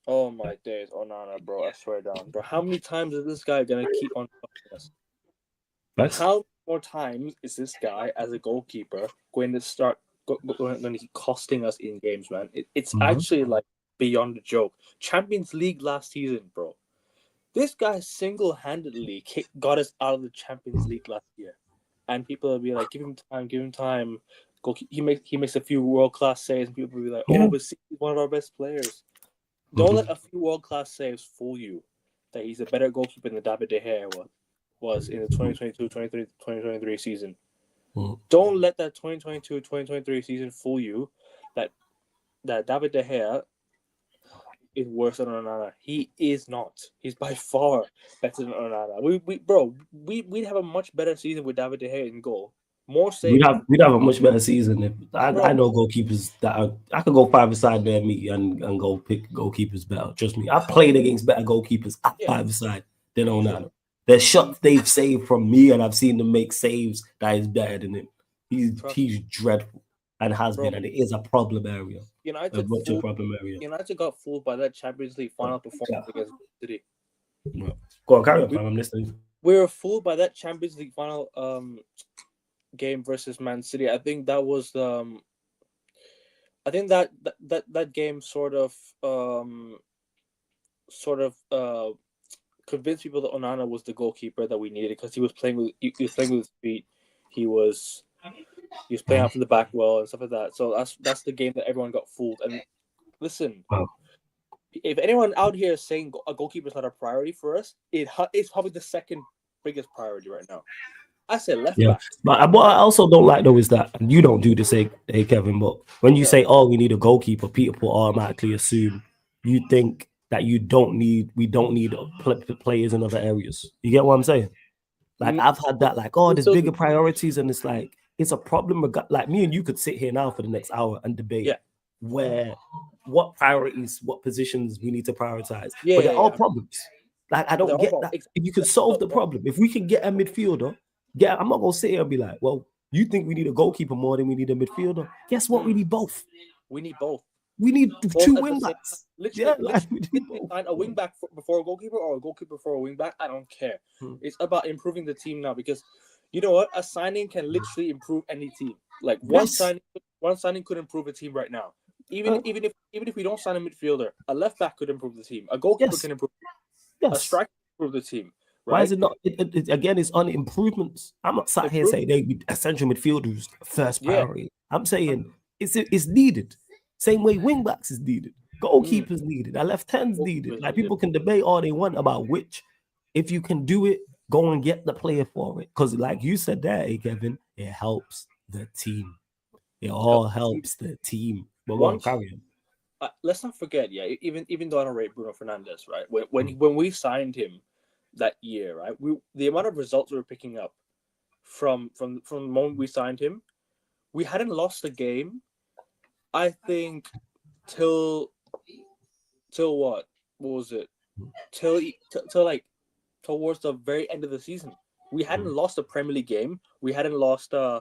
Oh my days, Onana, bro. I swear down, bro. How many times is this guy gonna keep on touching us? How many more times is this guy as a goalkeeper going to start going to keep costing us in games, man? It's actually like beyond a joke. Champions League last season, bro. This guy single-handedly got us out of the Champions League last year, and people will be like, "Give him time." He makes a few world-class saves, and people will be like, "Oh, but he's one of our best players." Don't let a few world-class saves fool you that he's a better goalkeeper than David De Gea was. was in the 2022-2023 season. Mm. Don't let that 2022-2023 season fool you that David De Gea is worse than Onana. He is not. He's by far better than Onana. We'd have a much better season with David De Gea in goal. More saves. We'd have a much better season if I Bro. know goalkeepers that I could go 5-a-side than me and go pick goalkeepers better. Trust me, I played against better goalkeepers at 5-a-side than Onana. There's shots they've saved from me, and I've seen them make saves that is better than him. He's dreadful and has been, and it is a problem area. United got fooled by that Champions League final performance against City. Go on, carry on, fam. I'm listening. We were fooled by that Champions League final game versus Man City. I think that was I think that game sort of convinced people that Onana was the goalkeeper that we needed because he was playing with his feet. He was playing out from the back well and stuff like that. So that's the game that everyone got fooled. And listen, if anyone out here is saying a goalkeeper is not a priority for us, it's probably the second biggest priority right now. I said left back. But what I also don't like though is that, and you don't do this, hey Kevin, but when you say, "Oh, we need a goalkeeper," people will automatically assume you think that we don't need players in other areas. You get what I'm saying? Like I've had that, like, oh, there's bigger priorities, and it's like it's a problem. Like me and you could sit here now for the next hour and debate what priorities, what positions we need to prioritize. But they're all problems. Like I don't get that. If you could solve the problem, if we can get a midfielder, I'm not gonna sit here and be like, well, you think we need a goalkeeper more than we need a midfielder? Guess what? We need both. We need both. We need two wing backs. Literally, find a wing back before a goalkeeper or a goalkeeper for a wing back. I don't care. It's about improving the team now because you know what? A signing can literally improve any team. Like one signing could improve a team right now. Even if we don't sign a midfielder, a left back could improve the team. A goalkeeper can improve. A striker can improve the team. Right? Why is it not? Again, it's on improvements. I'm not sat here saying they be essential midfielders first priority. I'm saying it's needed. Same way wing backs is needed. Goalkeepers needed. A left hand's needed. Like people can debate all they want about which. If you can do it, go and get the player for it. Because like you said there, Kevin, it helps the team. It all helps the team. But carry on. Let's not forget, even though I don't rate Bruno Fernandes, right? When we signed him that year, right? The amount of results we were picking up from the moment we signed him, we hadn't lost a game. I think till what was it? Till like towards the very end of the season, we hadn't lost a Premier League game. We hadn't lost an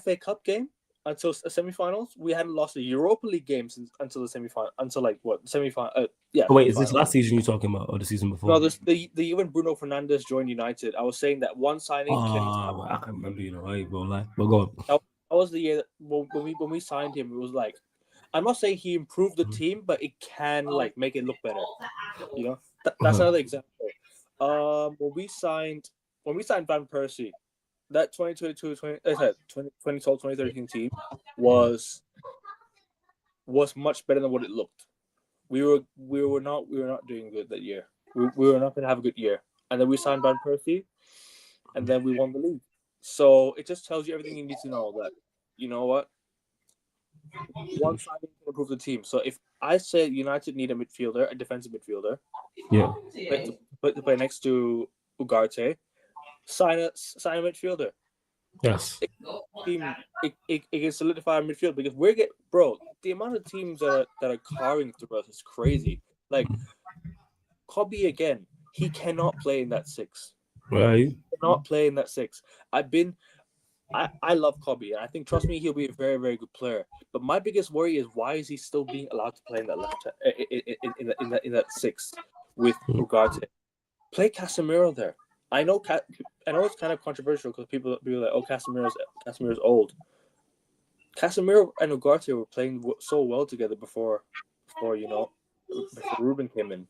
FA Cup game until the semi-finals. We hadn't lost a Europa League game until the semi-final. Until like what semi-final? Wait, is this last season you're talking about, or the season before? No, the year when Bruno Fernandes joined United. I was saying that one signing. I can't remember. I ain't gonna lie. But go on. That was the year that when we signed him. It was like, I'm not saying he improved the team, but it can like make it look better. You know, that's another example. When we signed Van Persie, that 2012-2013 team was much better than what it looked. We were not doing good that year. We were not going to have a good year, and then we signed Van Persie, and then we won the league. So it just tells you everything you need to know. That you know what, one signing can improve the team. So if I say United need a midfielder, a defensive midfielder, to play next to Ugarte, sign a midfielder. Yes. It can solidify our midfield because the amount of teams that are carving through us is crazy. Like Kobe again, he cannot play in that 6. Right. He cannot play in that 6. I love Kobe, and I think, trust me, he'll be a very, very good player. But my biggest worry is why is he still being allowed to play in that left in that 6 with Ugarte? Play Casemiro there. I know it's kind of controversial because people are like, oh, Casemiro's old. Casemiro and Ugarte were playing so well together before Ruben came in.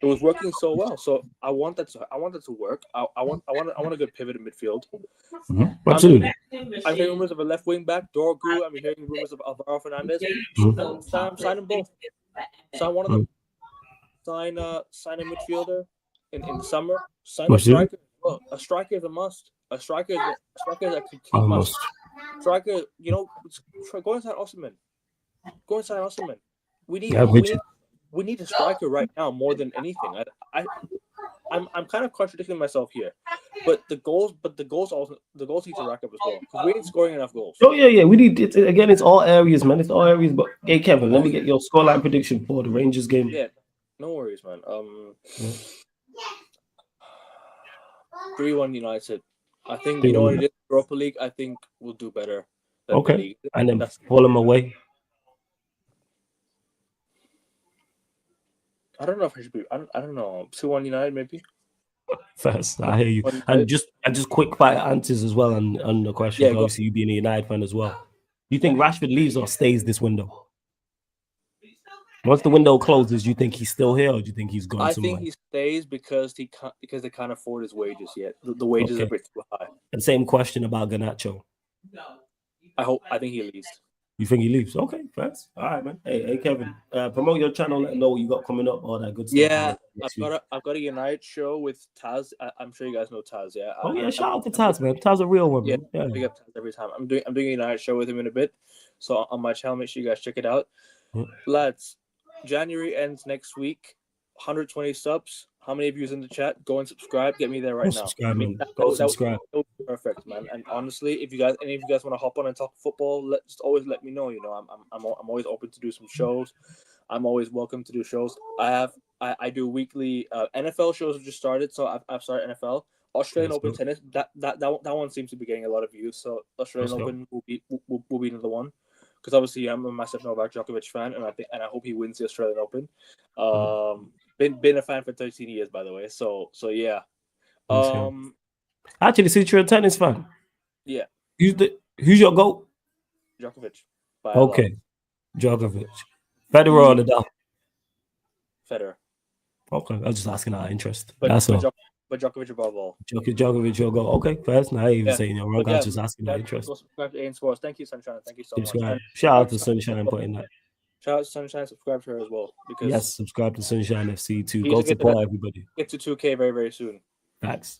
It was working so well, so I want that to work. I want a good pivot in midfield. Absolutely. I'm hearing rumors of a left wing back, Dorgu. I'm hearing rumors of Alvaro Fernandez. Sign them both. Sign one of them. sign a midfielder in the summer. Sign a What's it? striker. Well, a striker is a must. A striker is a complete must. Striker, you know, go inside Osimhen. Go inside Osimhen. We need a striker right now more than anything. I'm kind of contradicting myself here, but the goals need to rack up as well because we ain't scoring enough goals. Oh yeah, we need it again. It's all areas, man. It's all areas. But hey, Kevin, let me get your scoreline prediction for the Rangers game. Yeah, no worries, man. 3-1 United. I think you know what it is. Europa League. I think we'll do better. Than the league. And then pull them away. I don't know if I should be. I don't know. 2-1 United, maybe. First, I hear you. And just quick fire answers as well on the question. Yeah, obviously, you being a United fan as well. Do you think Rashford leaves or stays this window? Once the window closes, do you think he's still here, or do you think he's gone somewhere? I think he stays because they can't afford his wages yet. The wages are a bit too high. And same question about Garnacho. I think he leaves. You think he leaves? Okay, thanks. All right, man. Hey, Kevin, promote your channel. Let them know what you got coming up. All that good stuff. Yeah, I've got a United show with Taz. I'm sure you guys know Taz. Yeah. Shout out to Taz, man. Taz a real one. Yeah, man. big up Taz every time. I'm doing a United show with him in a bit. So on my channel, make sure you guys check it out, lads. January ends next week. 120 subs. How many of you is in the chat? Go and subscribe. Get me there right now. Subscribe, man. Go subscribe. That would be perfect, man. And honestly, if any of you guys want to hop on and talk football, just always let me know. You know, I'm always open to do some shows. I'm always welcome to do shows. I do weekly NFL shows. Have just started, so I've started NFL. Australian Open tennis. That one seems to be getting a lot of views. So Australian Open will be another one. Because obviously I'm a massive Novak Djokovic fan, and I hope he wins the Australian Open. Been a fan for 13 years, by the way. So yeah. Actually, since you're a tennis fan, yeah. Who's your GOAT? Djokovic. Okay, Djokovic. Federer or Nadal? Federer. Okay, I was just asking out of interest. That's all. But Djokovic above all. Djokovic, you'll go. Okay, first. Now even saying you're wrong. I was just asking out of interest. Subscribe to AN Sports. Thank you, Sunshine. Thank you so much. Shout out to Sunshine and putting that. Shout out to Sunshine. Subscribe to her as well. Because yes, subscribe to Sunshine FC too. Go support everybody. Get to 2K very, very soon. Facts.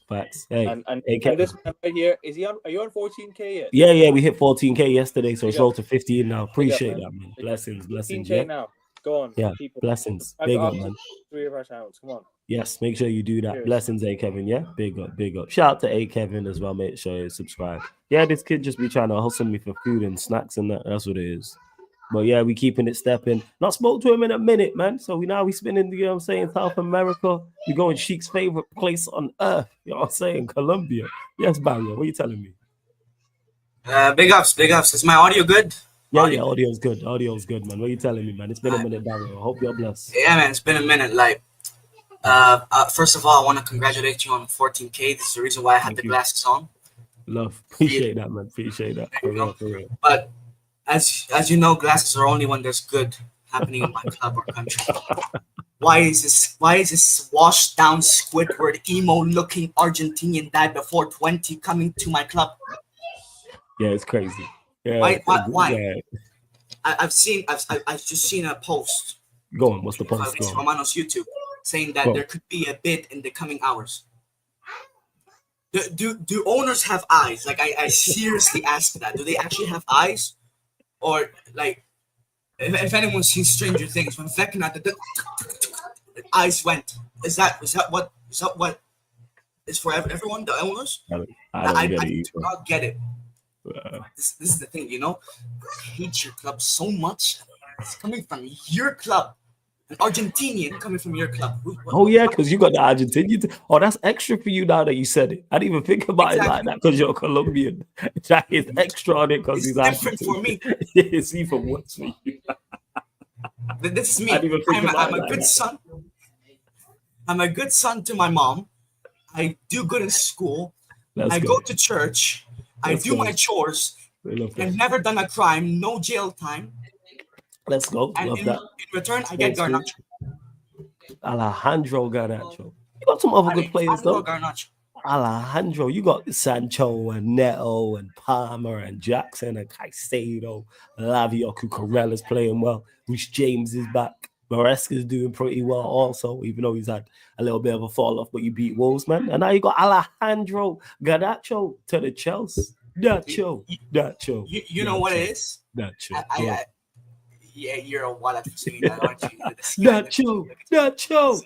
Hey, and this man right here, are you on 14K yet? Yeah, we hit 14K yesterday, so it's rolled to 15 now. Appreciate that, man. Blessings. 15K now. Go on. Yeah, people. Blessings. Big up, man. 3 of our channels. Come on. Yes, make sure you do that. Cheers. Blessings, Kevin. Yeah, big up. Shout out to Kevin as well. Make sure you subscribe. Yeah, this kid just be trying to hustle me for food and snacks and that's what it is. But yeah, we keeping it stepping. Not spoke to him in a minute, man. So we spinning, you know what I'm saying, South America. We going Sheik's favorite place on earth. You know what I'm saying, Colombia. Yes, Bario, what are you telling me? Big ups. Is my audio good? Yeah, audio's good, man. What are you telling me, man? It's been a minute, Bario. I hope you're blessed. Yeah, man, it's been a minute. First of all, I want to congratulate you on 14K. This is the reason why I had the glasses on. Love. Appreciate that, man. Appreciate that. For real. But as you know, glasses are only when there's good happening in my club or country. Why is this washed down Squidward emo-looking Argentinian guy before 20 coming to my club? Yeah, it's crazy. Yeah, why? Yeah. I've just seen a post. Go on. What's the post? Romano's YouTube saying that there could be a bid in the coming hours. Do owners have eyes? Like I seriously ask that. Do they actually have eyes? Or like if anyone's seen Stranger Things, when Vecna the eyes went, is that what is for everyone, the owners? I do not get it. This is the thing, you know. I hate your club so much. It's coming from your club. An Argentinian coming from your club. Yeah, because you got the Argentinian. That's extra for you now that you said it. I didn't even think about it like that because you're Colombian. That is extra on it because he's different for me. It's even worse for you. This is me. I'm a good son. I'm a good son to my mom. I do good in school. I go to church. I do my chores. I've never done a crime. No jail time. Let's go. And in return, I get Garnacho. Alejandro Garnacho. You got some other good players, though. Garnacho. Alejandro. You got Sancho and Neto and Palmer and Jackson and Caicedo. Lavio Cucurella's playing well. Rhys James is back. Maresca's doing pretty well also, even though he's had a little bit of a fall off, but you beat Wolves, man. And now you got Alejandro Garnacho to the Chelsea. Nacho. You know what it is? Nacho. Yeah, you're a wallet for saying that, aren't you? Nacho.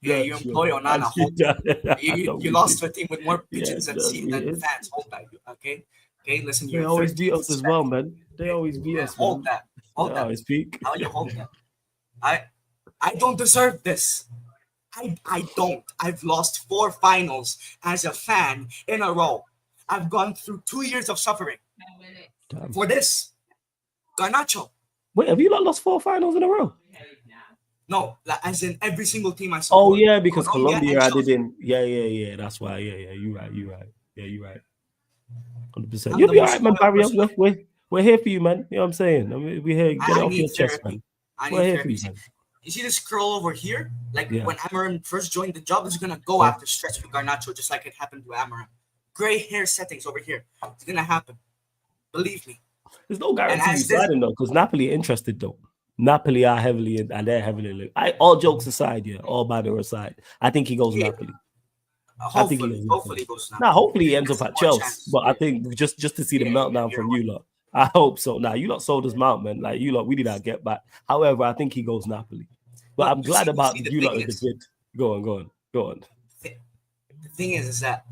Yeah, you employ Onana. Hold that. You lost to a team with more pigeons than fans. Hold that. Okay? Okay, listen. They always beat us as well, man. They always beat us. Hold that. Hold that. Speak. How you hold that? I don't deserve this. I don't. I've lost 4 finals as a fan in a row. I've gone through 2 years of suffering for this. Garnacho. Wait, have you not lost 4 finals in a row? No, as in every single team I support. Oh yeah, because Colombia added in. Yeah. That's why. Yeah. You're right. Yeah, you're right. 100%. You'll be all right, man, Bario. We're here for you, man. You know what I'm saying? I mean, we're here. Get it off your chest, man. We're here for you, man. You see this curl over here? Like when Amarim first joined the job, he's gonna go after stretch with Garnacho, just like it happened to Amarim. Gray hair settings over here. It's gonna happen. Believe me. There's no guarantee he's sliding though, because Napoli are interested though. Napoli are heavily in, and they're heavily. All jokes aside, all banter aside, I think he goes Napoli. Hopefully he goes Napoli. Hopefully he ends up at Chelsea. But I think just to see the meltdown from you lot, I hope so. Now you lot sold us Mount, man. Like you lot, we did not get back. However, I think he goes Napoli. But I'm glad about you lot in the bid. Go on. The thing is that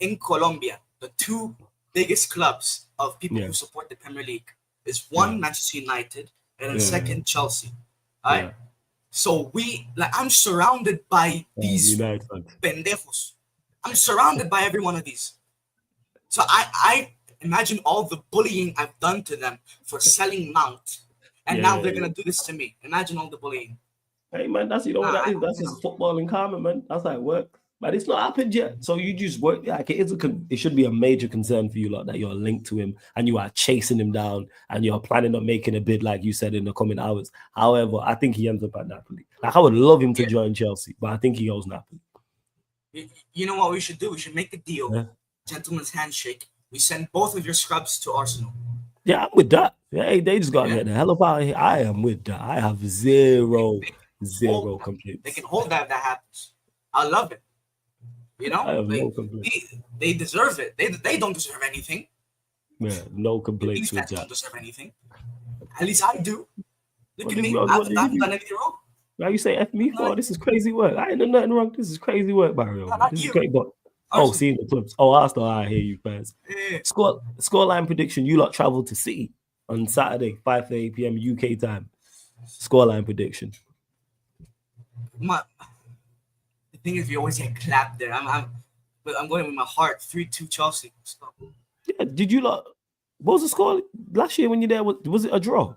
in Colombia, the 2 biggest clubs of people who support the Premier League is one Manchester United and second Chelsea. All right. So I'm surrounded by these pendejos. I'm surrounded by every one of these. So I imagine all the bullying I've done to them for selling Mount, and now they're gonna do this to me. Imagine all the bullying. Hey man, that's what that is. That's just football in common, man. That's how it works. But it's not happened yet. So you just work like it should be a major concern for you lot that you're linked to him and you are chasing him down and you're planning on making a bid, like you said, in the coming hours. However, I think he ends up at Napoli. Like I would love him to join Chelsea, but I think he goes Napoli. You know what we should do? We should make a deal. Gentleman's handshake. We send both of your scrubs to Arsenal. Yeah, I'm with that. Hey, they just got to get the hell up out of here. I am with that. I have zero complaints. They can hold that if that happens. I love it. You know, they deserve it. They don't deserve anything. Yeah, no complaints with that. Don't deserve anything. At least I do. Look at me. I haven't done anything wrong. Now you say F me for this is crazy work. I ain't done nothing wrong. This is crazy work, Bario. This is great, but seeing the clips. Arsenal, I hear you, fans. Yeah. Scoreline prediction. You lot travel to City on Saturday, 5:30 p.m. UK time. Scoreline prediction. The thing is, we always get clapped there. I'm going with my heart. 3-2 Chelsea. Yeah, did you lot? What was the score last year when you there? Was it a draw?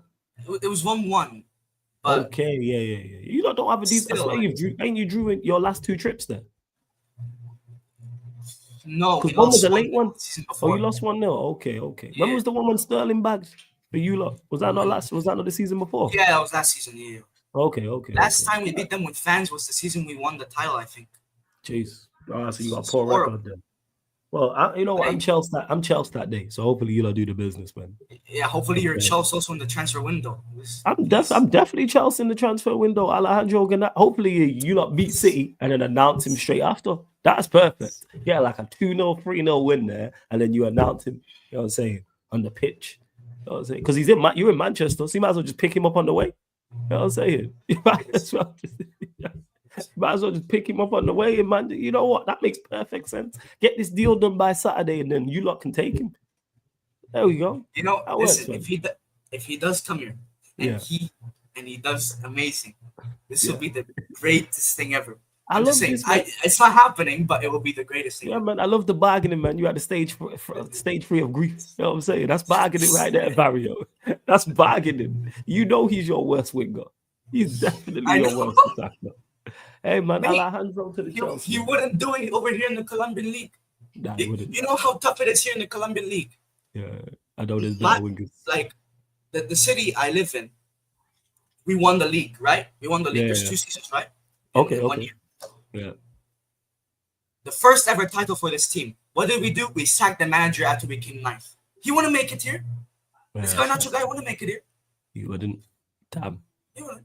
It was 1-1. Okay, yeah. You lot don't have a decent. Ain't you drew in your last 2 trips there? No, because one was a late one. Oh, you lost 1-0. Okay. Yeah. When was the one when Sterling bagged for you lot? Was that not last? Was that not the season before? Yeah, that was last season. Yeah. Okay. Last time we beat them with fans was the season we won the title, I think. Jeez. So you got a poor record then. Well, you know what? I'm Chelsea that day, so hopefully you'll do the business, man. Yeah, hopefully you're Chelsea also in the transfer window. I'm definitely Chelsea in the transfer window. Alejandro Garnacho. Hopefully you lot beat City and then announce him straight after. That's perfect. Yeah, like a 2-0, 3-0 win there, and then you announce him. You know what I'm saying, on the pitch. You know what I'm saying, because you're in Manchester, so you might as well just pick him up on the way. You know what I'm saying? You might as well just pick him up on the way, and man, you know what? That makes perfect sense. Get this deal done by Saturday, and then you lot can take him. There we go. You know, listen, if he does come here and he does amazing, this will be the greatest thing ever. I'm just saying, it's not happening, but it will be the greatest thing. Yeah, man. I love the bargaining, man. You had the stage 3 of grief. You know what I'm saying? That's bargaining right there, Bario. That's bargaining. You know he's your worst winger. He's definitely your worst attacker. Hey, man, Alejandro to the Chelsea. He wouldn't do it over here in the Colombian League. Nah, he wouldn't. You know how tough it is here in the Colombian League? Yeah, I know there's better wingers. Like, the city I live in, we won the league, right? We won the league. There's 2 seasons, right? Okay. 1 year. Yeah. The first ever title for this team. What did we do? We sacked the manager after we came 9th. He wouldn't make it here. This Garnacho guy wouldn't make it here. He wouldn't. Damn. You know,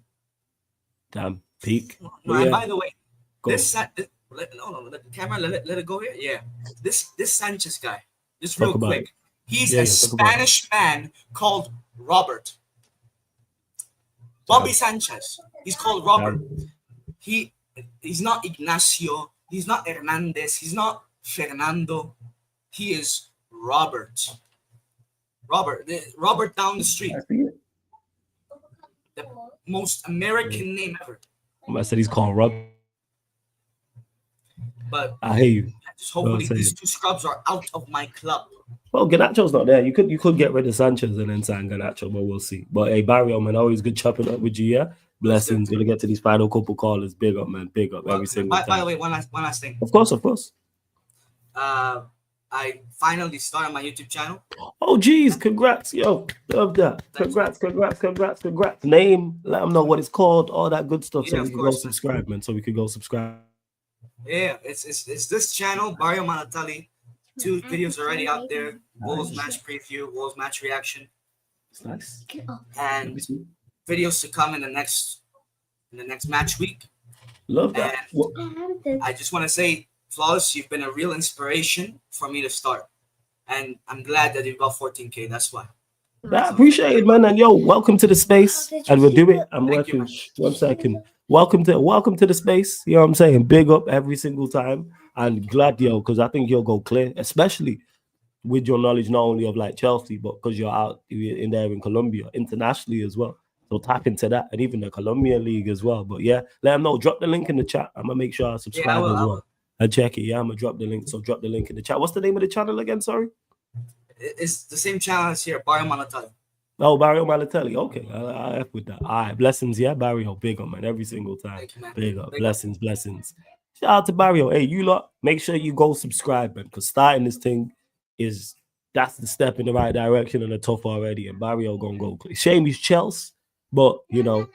Damn. Peak. no, But and yeah, by the way, go. no, the camera, let it go here. Yeah, this Sanchez guy, just Talk real about quick. it. He's Yeah, a talk about it. Spanish man called Robert. Bobby Sanchez. He's called Robert. He's not Ignacio. He's not Hernandez. He's not Fernando. He is Robert. Robert down the street. The most American name ever. I said he's called Rob. But I hear you. just hopefully saying. these two scrubs are out of my club. Well, Garnacho's not there. You could get rid of Sanchez and then sign Garnacho, but we'll see. But hey, Bario, man, always good chopping up with you. Yeah, blessings. Gonna get to these final couple callers. Big up, man. Big up every single time. By the way, one last thing. Of course. I finally started my YouTube channel. Oh, geez, congrats, yo. Love that. Congrats. Name, let them know what it's called, all that good stuff. Yeah, so we can go subscribe, man. So we can go subscribe. Yeah, it's this channel, Bario Manatali. 2 videos already out there. Wolves match preview, Wolves match reaction. It's nice. And videos to come in the next match week. Love that. And I just want to say, Flawless, you've been a real inspiration for me to start. And I'm glad that you've got 14K. That's why. I appreciate it, man. And yo, welcome to the space. And we'll do it. I'm Thank you, working. 1 second. Welcome to the space. You know what I'm saying? Big up every single time. And glad, yo, because I think you'll go clear, especially with your knowledge not only of like Chelsea, but because you're out in there in Colombia, internationally as well. So tap into that, and even the Colombian league as well. But yeah, let them know. Drop the link in the chat. I'm gonna make sure I subscribe as well. And check it. Yeah, I'm gonna drop the link. So drop the link in the chat. What's the name of the channel again? Sorry. It's the same channel as here, Bario Manatali. Oh, Bario Manatali. Okay, I F with that. All right, blessings. Yeah, Bario, big up, man. Every single time. Thank you, man. Big up. Blessings. Shout out to Bario. Hey, you lot, make sure you go subscribe, man, because starting this thing that's the step in the right direction and a tough already. And Bario gonna go. Shame he's Chelsea, but you know,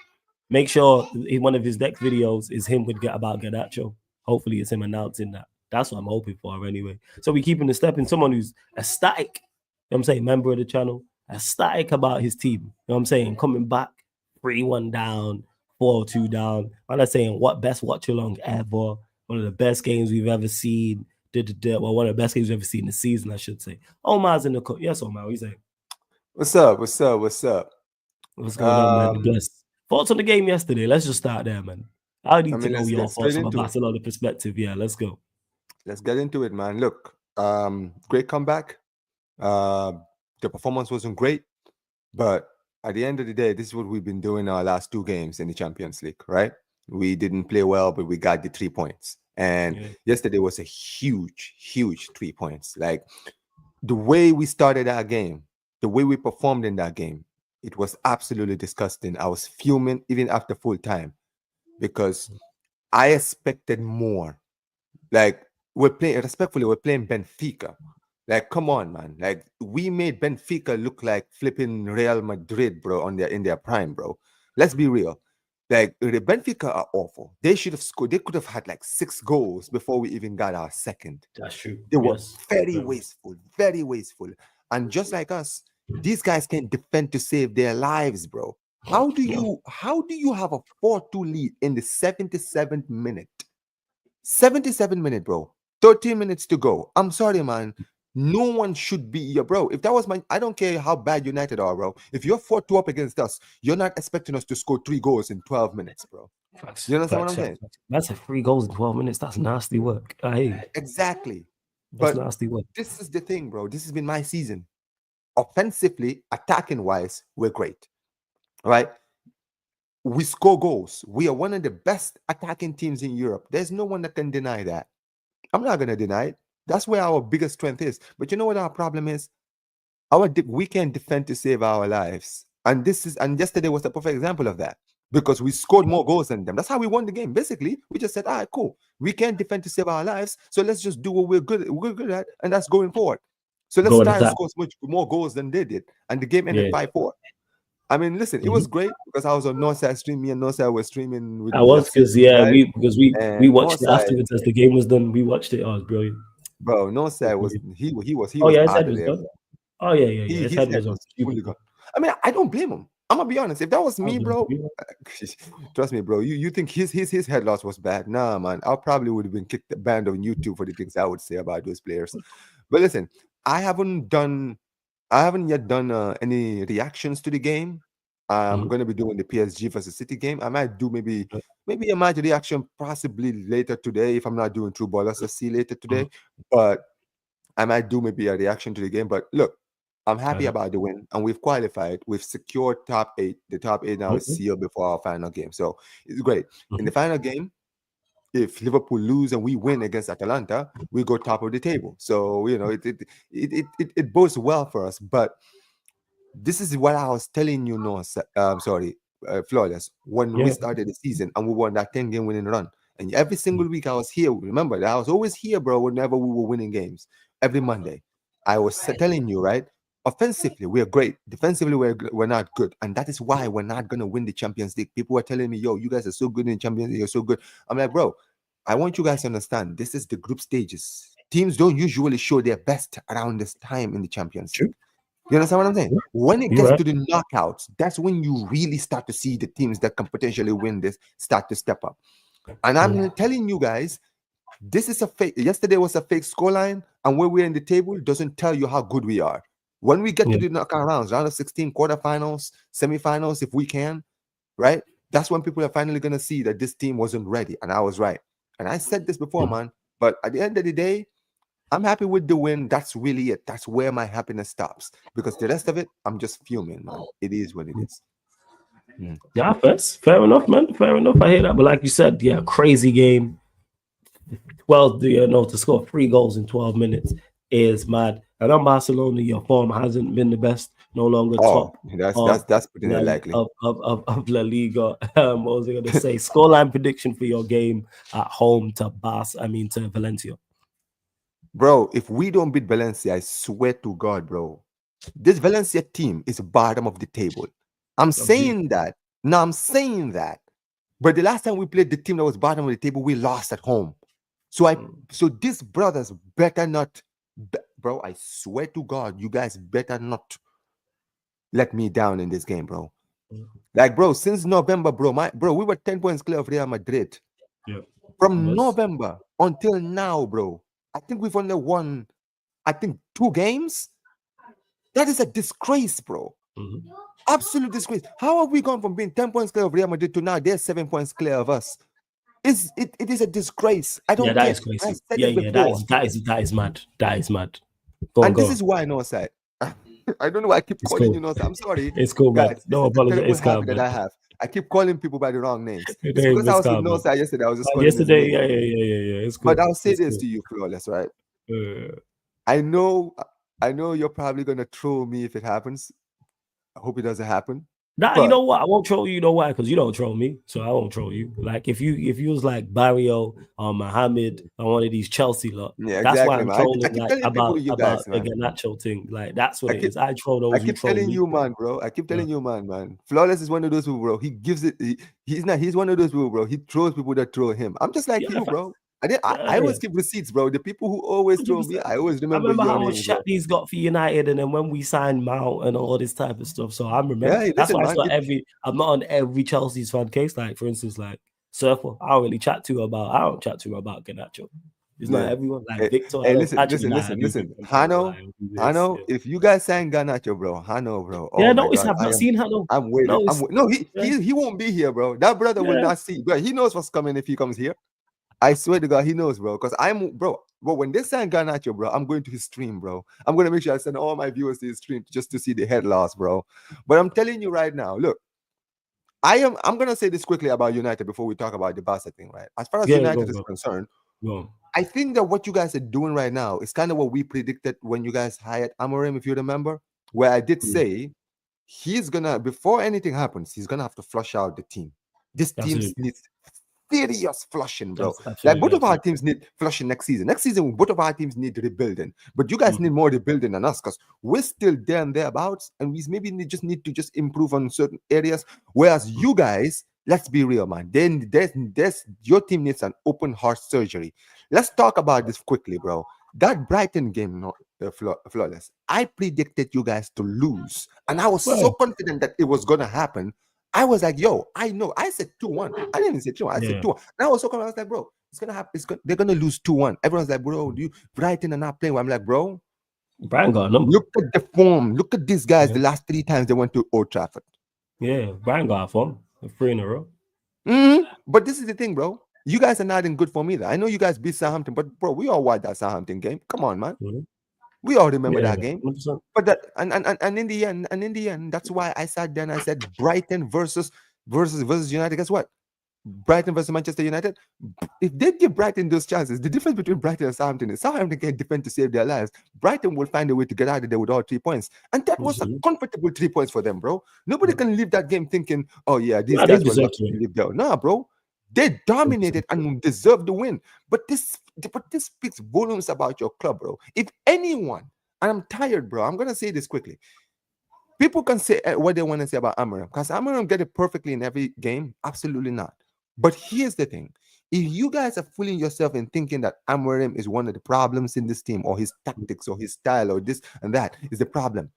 make sure one of his next videos is him with about Garnacho. Hopefully, it's him announcing that. That's what I'm hoping for anyway. So we keeping the step in someone who's ecstatic. You know what I'm saying, member of the channel, ecstatic about his team. You know what I'm saying, coming back 3-1 down, 4-2 down. I'm not saying what best watch along ever. One of the best games we've ever seen. Well, one of the best games we've ever seen this season, I should say. Omar's in the court. Yes, Omar, what you saying? What's up? What's going on, man? Bless. Thoughts on the game yesterday? Let's just start there, man. I need to know your thoughts from a Barcelona perspective. Yeah, let's go. Let's get into it, man. Look, great comeback. The performance wasn't great, but at the end of the day, this is what we've been doing our last 2 games in the Champions League, right? We didn't play well, but we got the 3 points. And yesterday was a huge 3 points. Like the way we started our game, the way we performed in that game, it was absolutely disgusting. I was fuming even after full time because I expected more. Like we're playing Benfica. Like, come on, man. Like we made Benfica look like flipping Real Madrid, bro, in their prime, bro. Let's be real. Like the Benfica are awful. They should have scored. They could have had like 6 goals before we even got our second. That's true. They were very wasteful. And just like us, these guys can defend to save their lives, bro. How do you have a 4-2 lead in the 77th minute? 77th minute, bro. 13 minutes to go. I'm sorry, man. No one should be your bro. If that was I don't care how bad United are, bro. If you're 4-2 up against us, you're not expecting us to score 3 goals in 12 minutes, bro. You understand what I'm saying? That's 3 goals in 12 minutes. That's nasty work. I hate it. Exactly. That's nasty work. This is the thing, bro. This has been my season. Offensively, attacking wise, we're great. All right. We score goals. We are one of the best attacking teams in Europe. There's no one that can deny that. I'm not going to deny it. That's where our biggest strength is. But you know what our problem is? We can defend to save our lives. And yesterday was a perfect example of that. Because we scored more goals than them. That's how we won the game. Basically, we just said, all right, cool. We can defend to save our lives. So let's just do what we're good at, and that's going forward. So let's try and score much more goals than they did. And the game ended 5-4. I mean, listen, it was great because I was on Northside stream. Me and Northside were streaming with we watched it afterwards as the game was done. We watched it. Oh, it was brilliant. Bro, Northside was his head was done. Oh yeah. His head was on. I mean, I don't blame him. I'm gonna be honest. If that was me, I'll be bro, honest with you. trust me, bro. You think his head loss was bad? Nah, man. I probably would have been kicked banned on YouTube for the things I would say about those players. But listen, I haven't yet done any reactions to the game. I'm Mhm. gonna be doing the PSG versus City game. I might do maybe a match reaction possibly later today if I'm not doing True Ballers. Let's see later today. But I might do maybe a reaction to the game. But look, I'm happy about the win, and we've qualified. We've secured top 8. The top 8 now is sealed before our final game, so it's great. In the final game, if Liverpool lose and we win against Atalanta, we go top of the table. So you know it bodes well for us. But this is what I was telling you, Flawless, when we started the season and we won that 10-game winning run. And every single week I was here. Remember, I was always here, bro, whenever we were winning games. Every Monday. I was telling you, right? Offensively, we're great. Defensively, we're not good. And that is why we're not going to win the Champions League. People were telling me, yo, you guys are so good in Champions League. You're so good. I'm like, bro, I want you guys to understand this is the group stages. Teams don't usually show their best around this time in the Champions League. You understand what I'm saying? When it gets to the knockouts, that's when you really start to see the teams that can potentially win this start to step up. And I'm telling you guys, this is a fake. Yesterday was a fake scoreline, and where we're in the table doesn't tell you how good we are. When we get to the knockout rounds, round of 16, quarterfinals, semifinals, if we can, right? That's when people are finally going to see that this team wasn't ready. And I was right. And I said this before, man. But at the end of the day, I'm happy with the win. That's really it. That's where my happiness stops. Because the rest of it, I'm just fuming, man. It is what it is. Yeah, fair enough, man. Fair enough. I hear that. But like you said, yeah, crazy game. Well, to score 3 goals in 12 minutes is mad. And on Barcelona, your form hasn't been the best. No longer top. That's pretty unlikely. Of La Liga. What was I going to say? Scoreline prediction for your game at home to to Valencia. Bro, if we don't beat Valencia, I swear to God, bro, this Valencia team is bottom of the table. I'm saying that. No, I'm saying that. But the last time we played the team that was bottom of the table, we lost at home. So these brothers better not, bro, I swear to God, you guys better not let me down in this game, bro. Like, bro, since November, we were 10 points clear of Real Madrid. Yeah. From November until now, bro, I think we've only won, 2 games. That is a disgrace, bro. Absolute disgrace. How have we gone from being 10 points clear of Real Madrid to now they're 7 points clear of us? It is a disgrace. I don't that get is crazy. I said it before. That is mad. That is mad. This is why Northside. I don't know why I keep calling you Northside. I'm sorry. It's cool, guys. man. No apologies. It's habit that I have. I keep calling people by the wrong names. It's Hey, because I was with calm, Northside yesterday. I was just calling yesterday. his name. Yeah. It's cool. But I'll say this to you, Flawless, right? I know you're probably gonna troll me if it happens. I hope it doesn't happen. Nah, you know what? I won't troll you. You know why? Because you don't troll me, so I won't troll you. Like if you was like Bario or Mohammed or one of these Chelsea lot, that's why I'm trolling about the Garnacho thing. Like that's what it is. I troll those. I keep telling you, man, bro. I keep telling you, man. Flawless is one of those people, bro. He gives it. He's one of those people, bro. He trolls people that troll him. I'm just like you, bro. I always keep receipts, bro. The people who always troll me, I always remember how much shit he's got for United, and then when we signed Mount and all this type of stuff. So I remember. Yeah, that's why I'm not on every Chelsea's fan case. Like for instance, like Surfer, I don't really chat to him about Garnacho. It's not everyone like Victor. Hey, listen. Hano, if you guys sign Garnacho, bro, Hano, bro. Yeah, no, I've not seen Hano. I'm waiting. He won't be here, bro. That brother will not see. But he knows what's coming if he comes here. I swear to God, he knows, bro. Because bro, when they sign Garnacho, bro, I'm going to his stream, bro. I'm going to make sure I send all my viewers to his stream just to see the head loss, bro. But I'm telling you right now, look, I'm going to say this quickly about United before we talk about the Barca thing, right? As far as United is concerned, I think that what you guys are doing right now is kind of what we predicted when you guys hired Amorim, if you remember, where I did say he's going to, before anything happens, he's going to have to flush out the team. This team needs serious flushing, bro. Like both of our teams need flushing next season. Next season, both of our teams need rebuilding. But you guys need more rebuilding than us because we're still there and thereabouts, and we maybe need to improve on certain areas. Whereas you guys, let's be real, man. Then there's your team needs an open heart surgery. Let's talk about this quickly, bro. That Brighton game, Flawless. I predicted you guys to lose, and I was so Well, confident that it was gonna happen. I was like, "Yo, I know." I said 2-1. I didn't even say 2-1. I said Yeah. 2-1. And I was so confident. I was like, "Bro, it's gonna happen. They're gonna lose 2-1." Everyone's like, "Bro, you Brighton are not playing well." I'm like, "Bro, Brian got a number. look at the form. Look at these guys. Yeah. The last 3 times they went to Old Trafford. Yeah, Brian got a form. 3 in a row. But this is the thing, bro. You guys are not in good form either. I know you guys beat Southampton, but bro, we all watched that Southampton game. Come on, man. Mhm. We all remember Yeah, that game. 100%. But that and in the end, that's why I sat there and I said Brighton versus United. Guess what? Brighton versus Manchester United. If they give Brighton those chances, the difference between Brighton and Southampton is Southampton can defend to save their lives. Brighton will find a way to get out of there with all 3 points. And that was a comfortable 3 points for them, bro. Nobody can leave that game thinking, oh yeah, these Nah, they guys were deserve lucky to to leave there. Nah, bro. They dominated and deserved the win. But this speaks volumes about your club, bro. If anyone, and I'm tired, bro, I'm gonna say this quickly. People can say what they want to say about Amarim, because Amarim get it perfectly in every game. Absolutely not. But here's the thing. If you guys are fooling yourself in thinking that Amarim is one of the problems in this team, or his tactics, or his style, or this and that is the problem,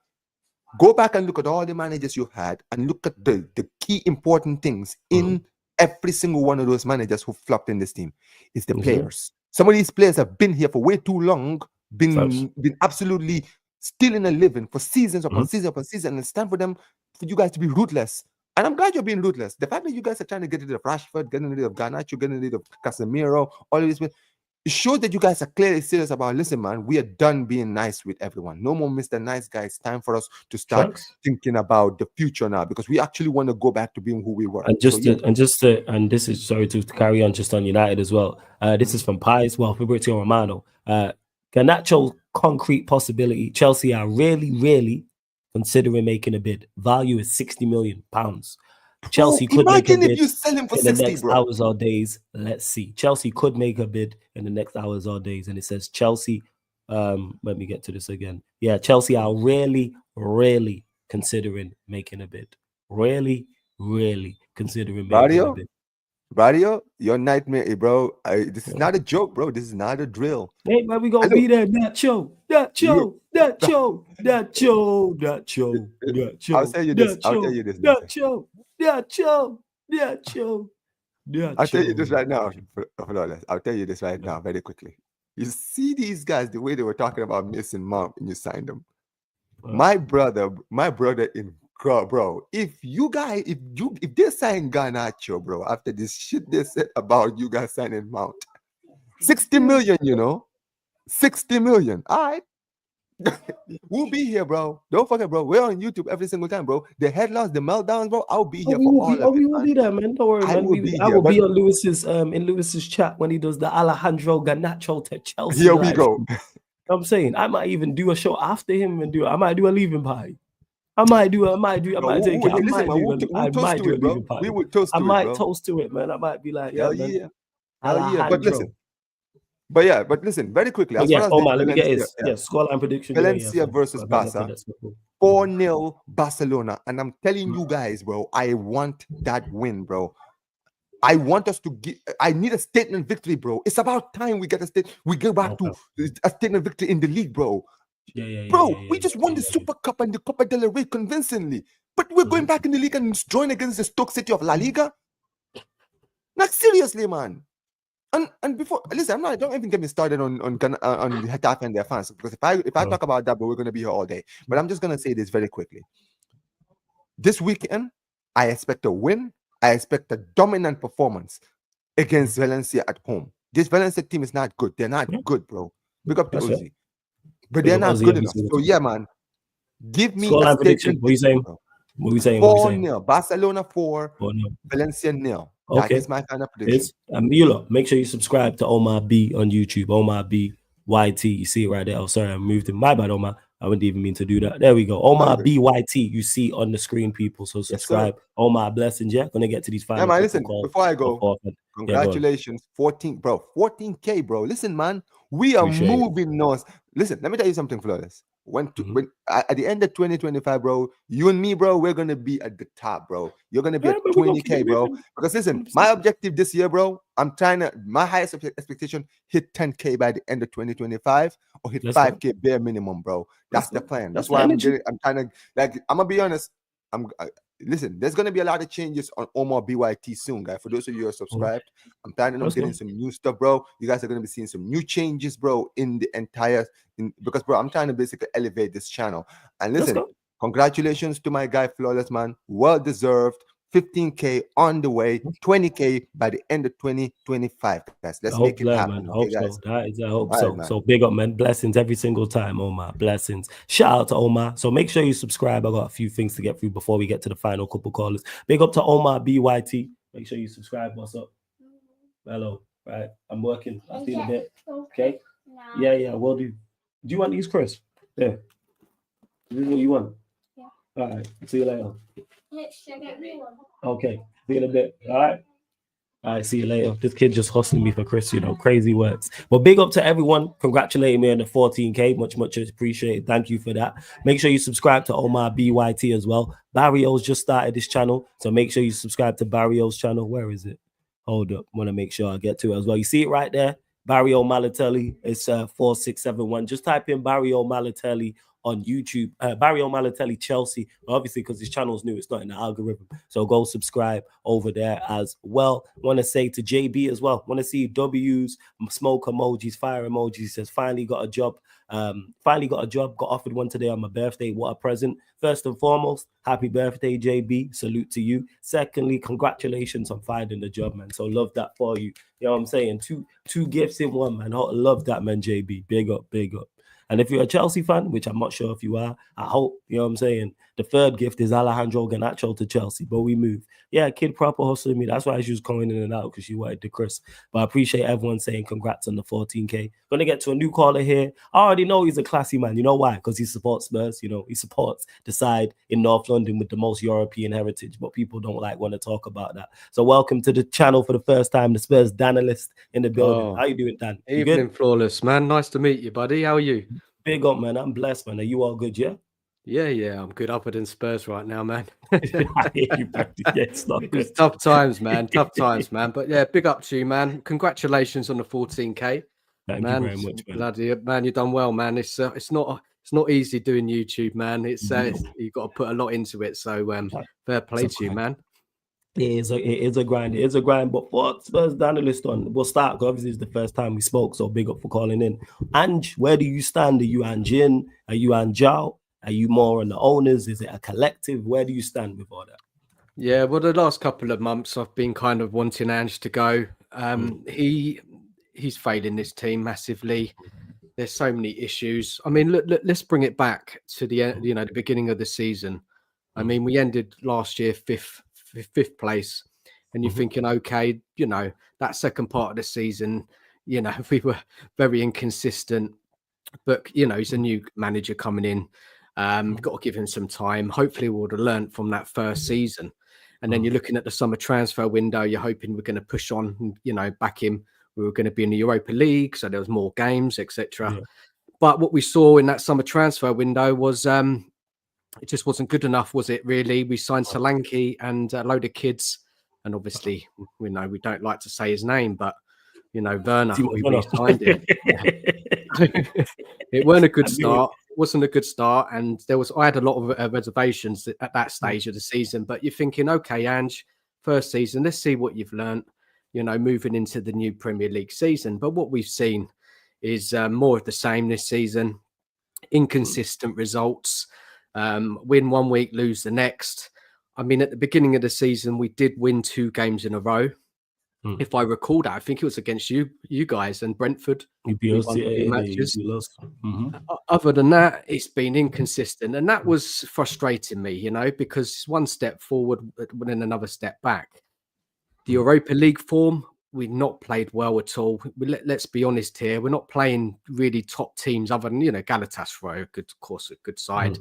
go back and look at all the managers you had and look at the key important things in every single one of those managers who flopped in this team. It's the players. Some of these players have been here for way too long, been absolutely stealing a living for seasons upon season upon season, and it's time for you guys to be ruthless. And I'm glad you're being ruthless. The fact that you guys are trying to get rid of Rashford, getting rid of Garnacho, getting rid of Casemiro, all of this, it shows that you guys are clearly serious about, listen, man, we are done being nice with everyone. No more Mr. Nice Guy. It's time for us to start thinking about the future now, because we actually want to go back to being who we were. And this is, sorry to carry on just on United as well. This is from Pies, well, Fabrizio Romano. Garnacho concrete possibility. Chelsea are really considering making a bid. Value is £60 million. Chelsea could make a bid if you sell him for in 60, the next hours or days. Let's see. Chelsea could make a bid in the next hours or days. And it says Chelsea, let me get to this again. Yeah, Chelsea are really considering making a bid. Really considering making a bid. Bario, your nightmare, bro. This is not a joke, bro. This is not a drill. Hey, man, we gonna be there. That show. I'll tell you this. I'll tell you this right now. I'll tell you this right now, very quickly. You see these guys, the way they were talking about Mason Mount when you signed them. My brother in bro, if they sign Garnacho, bro, after this shit they said about you guys signing Mount, 60 million, 60 million. All right. We'll be here, bro. Don't forget, bro. We're on YouTube every single time, bro. The headlines, the meltdowns, bro. I'll be here for all of it. We will be there, man. Don't worry, man. I will be on Lewis's in Lewis's chat when he does the Alejandro Garnacho to Chelsea. Here we go. I'm saying I might even do a show after him and I might do a leaving party. I might do a leaving party. We would toast to it, bro. I might toast to it, man. I might be like, hell yeah. But listen, very quickly. Omar, let me get his scoreline prediction. Valencia versus Barca. 4-0 Barcelona. And I'm telling you guys, bro, I want that win, bro. I want us to I need a statement victory, bro. It's about time we get we go back to a statement victory in the league, bro. We just won the Super Cup and the Copa del Rey convincingly. But we're going back in the league and drawing against the Stoke City of La Liga? Like, seriously, man. And before, listen, don't even get me started on Getafe and their fans, because if I talk about that, but we're gonna be here all day. But I'm just gonna say this very quickly. This weekend, I expect a win. I expect a dominant performance against Valencia at home. This Valencia team is not good. They're not good, bro. Big up to Uzi. But they're not good enough. So yeah, man. Give me a prediction. What are you saying? 4-0. Barcelona 4, Valencia 0. That is my kind of prediction. Make sure you subscribe to Omar B on YouTube. Omar B YT. You see it right there. Oh, sorry, I moved it. My bad, Omar. I wouldn't even mean to do that. There we go. Omar B YT. You see on the screen, people. So subscribe. Yes, Omar, blessings. Yeah, gonna get to these final. Yeah, man. Listen, before I go, congratulations, 14K, bro. Listen, man, we are moving north. Listen, let me tell you something, Flores. when at the end of 2025, bro, you and me, bro, we're gonna be at the top, bro. You're gonna be at 20K, bro. Because listen, my objective this year, bro, my highest expectation hit 10K by the end of 2025 or hit 5K bare minimum, bro. That's the plan. That's why I'm trying to, like, I'm gonna be honest. Listen, there's gonna be a lot of changes on Omar BYT soon, guys. For those of you who are subscribed, I'm planning on getting some new stuff, bro. You guys are gonna be seeing some new changes, bro, in the entire because, bro, I'm trying to basically elevate this channel. And listen, congratulations to my guy Flawless, man. Well deserved. 15K on the way, 20K by the end of 2025, guys. Let's make it happen. Man. Okay, guys. I hope so. Man. So big up, man. Blessings every single time, Omar. Blessings. Shout out to Omar. So make sure you subscribe. I got a few things to get through before we get to the final couple callers. Big up to Omar BYT. Make sure you subscribe. What's up? Hello. Right. I'm working. I'll see you in a bit. Okay. Yeah. Will do. Do you want these, Chris? Yeah. This is what you want? Yeah. All right. See you later. Okay. See you in a bit. All right. All right, see you later. This kid just hustling me for Chris, crazy works. But big up to everyone congratulating me on the 14K. Much appreciated. Thank you for that. Make sure you subscribe to Omar BYT as well. Barrio's just started this channel, so make sure you subscribe to Barrio's channel. Where is it? Hold up. Want to make sure I get to it as well. You see it right there? Bario Malatelli. It's 4671. Just type in Bario Malatelli on YouTube. Bario Malatelli Chelsea. Obviously, because his channel's new, it's not in the algorithm. So go subscribe over there as well. Want to say to JB as well. Want to see W's, smoke emojis, fire emojis. Says finally got a job. Got offered one today on my birthday. What a present. First and foremost, happy birthday, JB. Salute to you. Secondly, congratulations on finding the job, man. So love that for you. You know what I'm saying? Two gifts in one, man. I love that, man, JB. Big up, big up. And if you're a Chelsea fan, which I'm not sure if you are, I hope, you know what I'm saying, the third gift is Alejandro Garnacho to Chelsea, but we move. Yeah, kid proper hustling me. That's why she was calling in and out, because she wanted the Chris. But I appreciate everyone saying congrats on the 14K. Going to get to a new caller here. I already know he's a classy man. You know why? Because he supports Spurs. He supports the side in North London with the most European heritage, but people don't want to talk about that. So welcome to the channel for the first time, the Spurs Danalist in the building. How you doing, Dan? You Evening, good? Flawless, man. Nice to meet you, buddy. How are you? Big up, man. I'm blessed, man. Are you all good, yeah? Yeah, I'm good. Other than Spurs right now, man. It's not good. It's tough times, man. Tough times, man. But yeah, big up to you, man. Congratulations on the 14K. Thank man. you very much, man. Bloody, man, you've done well, man. It's not easy doing YouTube, man. It's you've got to put a lot into it. So fair play to you, man. It is a grind. It is a grind. But for Spurs Danalist on, we'll start, because obviously it's the first time we spoke, so big up for calling in. Ange, where do you stand? Are you Anjin? Are you Anjao? Are you more on the owners? Is it a collective? Where do you stand with all that? Yeah, well, the last couple of months I've been kind of wanting Ange to go. He's failing this team massively. There's so many issues. I mean, look, let's bring it back to the beginning of the season. I mean, we ended last year fifth place, and you're thinking, okay, that second part of the season, we were very inconsistent, but he's a new manager coming in. Got to give him some time. Hopefully we would have learned from that first season, and then you're looking at the summer transfer window. You're hoping we're going to push on, back him. We were going to be in the Europa League, so there was more games, etc. But what we saw in that summer transfer window was it just wasn't good enough, was it, really? We signed Solanke and a load of kids. And obviously, we don't like to say his name, but, Werner, we signed him. It weren't a good start. Wasn't a good start. And I had a lot of reservations at that stage of the season. But you're thinking, okay, Ange, first season, let's see what you've learnt, moving into the new Premier League season. But what we've seen is more of the same this season. Inconsistent results. Win one week, lose the next. I mean, at the beginning of the season, we did win 2 games in a row. If I recall that, I think it was against you guys and Brentford. Matches. Other than that, it's been inconsistent, and that was frustrating me, because it's one step forward and then another step back. The Europa League form, we've not played well at all. Let's be honest here. We're not playing really top teams other than, Galatasaray, of course, a good side.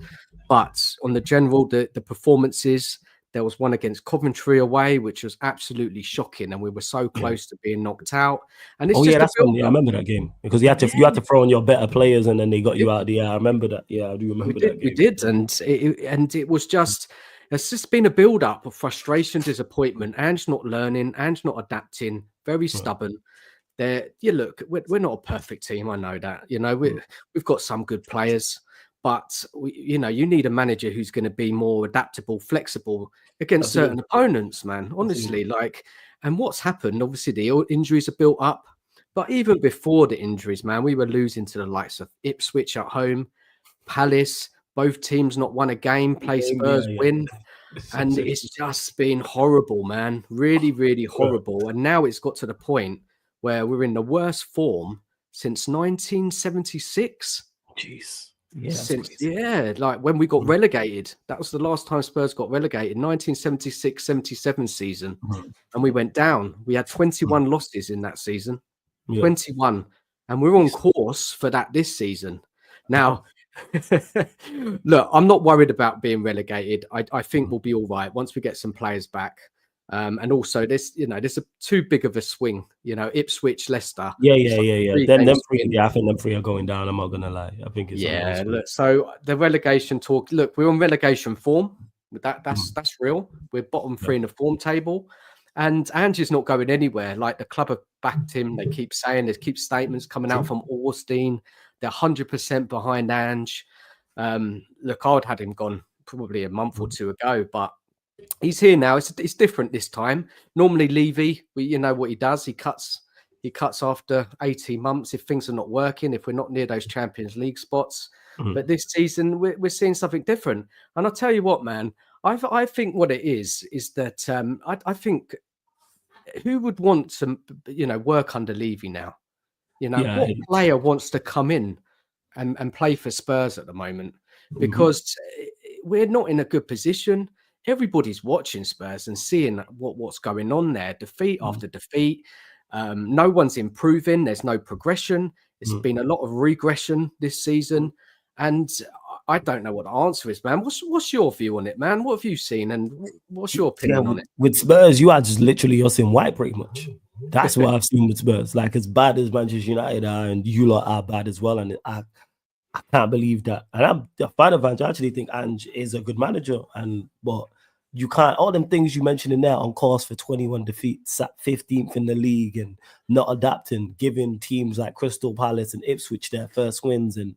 But on the general, the performances, There was one against Coventry away, which was absolutely shocking, and we were so close to being knocked out. And it's Oh just yeah, a that's when I build-up. remember that game because you had to throw in your better players and then they got you out of the air. I remember that. Yeah, I do remember that We game. did, and it was just it's just been a build-up of frustration, disappointment. Ange not learning, Ange not adapting, very stubborn. Look, we're not a perfect team. I know that. You know, we've got some good players, but you need a manager who's going to be more adaptable, flexible against certain opponents, man. Honestly, and what's happened? Obviously, the injuries are built up, but even before the injuries, man, we were losing to the likes of Ipswich at home, Palace. Both teams not won a game. Play Spurs, win. And it's just been horrible, man. Really, really horrible. And now it's got to the point where we're in the worst form since 1976. Jeez. Like when we got relegated. That was the last time Spurs got relegated, 1976-77 season. And we went down. We had 21 losses in that season. 21. And we're on course for that this season. Now, look, I'm not worried about being relegated. I think we'll be all right once we get some players back. And also, there's too big of a swing. Ipswich, Leicester. Yeah. Them three, I think them three are going down. I'm not gonna lie. I think it's look, so the relegation talk. Look, we're on relegation form. That's real. We're bottom 3 in the form table, and Ange's not going anywhere. Like the club have backed him. They keep saying there's statements coming out from Orstein. They're 100% behind Ange. Look, I'd had him gone probably a month or two ago, but he's here now. It's different this time. Normally, Levy, you know what he does. He cuts after 18 months if things are not working, if we're not near those Champions League spots. But this season, we're seeing something different. And I'll tell you what, man, I think what it is that I think who would want to, work under Levy now? What player wants to come in and play for Spurs at the moment? Because we're not in a good position. Everybody's watching Spurs and seeing what's going on there. Defeat after defeat. No one's improving. There's no progression. It's been a lot of regression this season. And I don't know what the answer is, man. What's your view on it, man? What have you seen and what's your opinion on it? With Spurs, you are just literally us in white pretty much. That's what I've seen with Spurs. Like as bad as Manchester United are and you lot are bad as well. And I can't believe that. And I'm a fan of Ange. I actually think Ange is a good manager. But you can't, all them things you mentioned in there on course for 21 defeats, sat 15th in the league and not adapting, giving teams like Crystal Palace and Ipswich their first wins. And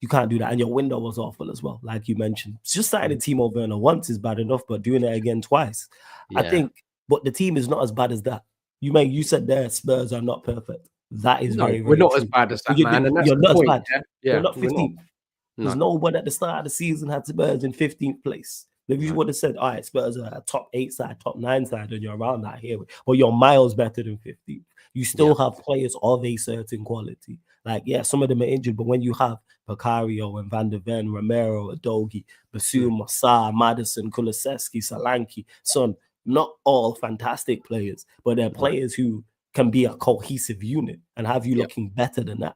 you can't do that. And your window was awful as well, like you mentioned. Just starting a team over and once is bad enough, but doing it again twice. I think, but the team is not as bad as that. You said there Spurs are not perfect. That is very, very we're not true. as bad as that, You're man. And that's not the as point. bad. Yeah, You're not 15th. There's no one at the start of the season had Spurs in 15th place. If you would have said, all right, Spurs are a top 8 side, top 9 side, and you're around that here, but you're miles better than 15th. You still have players of a certain quality. Like, some of them are injured, but when you have Vicario and Van der Ven, Romero, Adogi, Bassoum, Sarr, Madison, Kulusevski, Solanke, Son, not all fantastic players, but they're players who can be a cohesive unit and have you looking better than that.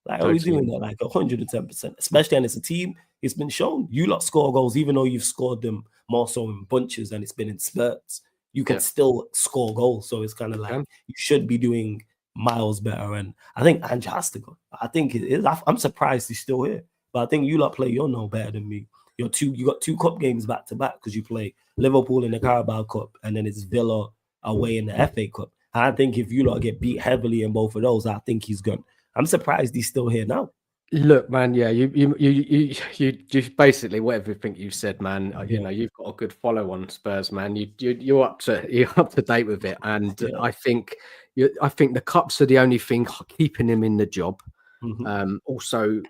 Like, are we doing that? Like 110%, especially, and it's a team. It's been shown you lot score goals, even though you've scored them more so in bunches and it's been in spurts. You can still score goals, so it's kind of like you should be doing miles better. And I think Ange has to go. I think it is. I'm surprised he's still here, but I think you lot play. You're no better than me. You got 2 cup games back to back because you play Liverpool in the Carabao Cup and then it's Villa away in the FA Cup. And I think if you lot get beat heavily in both of those, I think he's gone. I'm surprised he's still here now. Look, man, you basically whatever you think you said, man. You know, you've got a good follow on Spurs, man. You're up to date with it, and I think the cups are the only thing keeping him in the job. Also,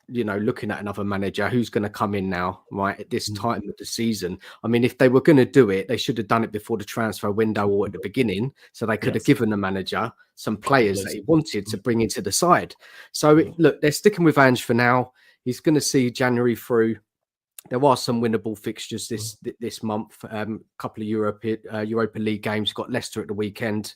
looking at another manager who's going to come in now, right, at this time of the season. I mean, if they were going to do it, they should have done it before the transfer window or at the beginning, so they could have given the manager some players that he wanted to bring into the side. So, look, they're sticking with Ange for now. He's going to see January through. There are some winnable fixtures this month. Couple of Europa League games. Got Leicester at the weekend.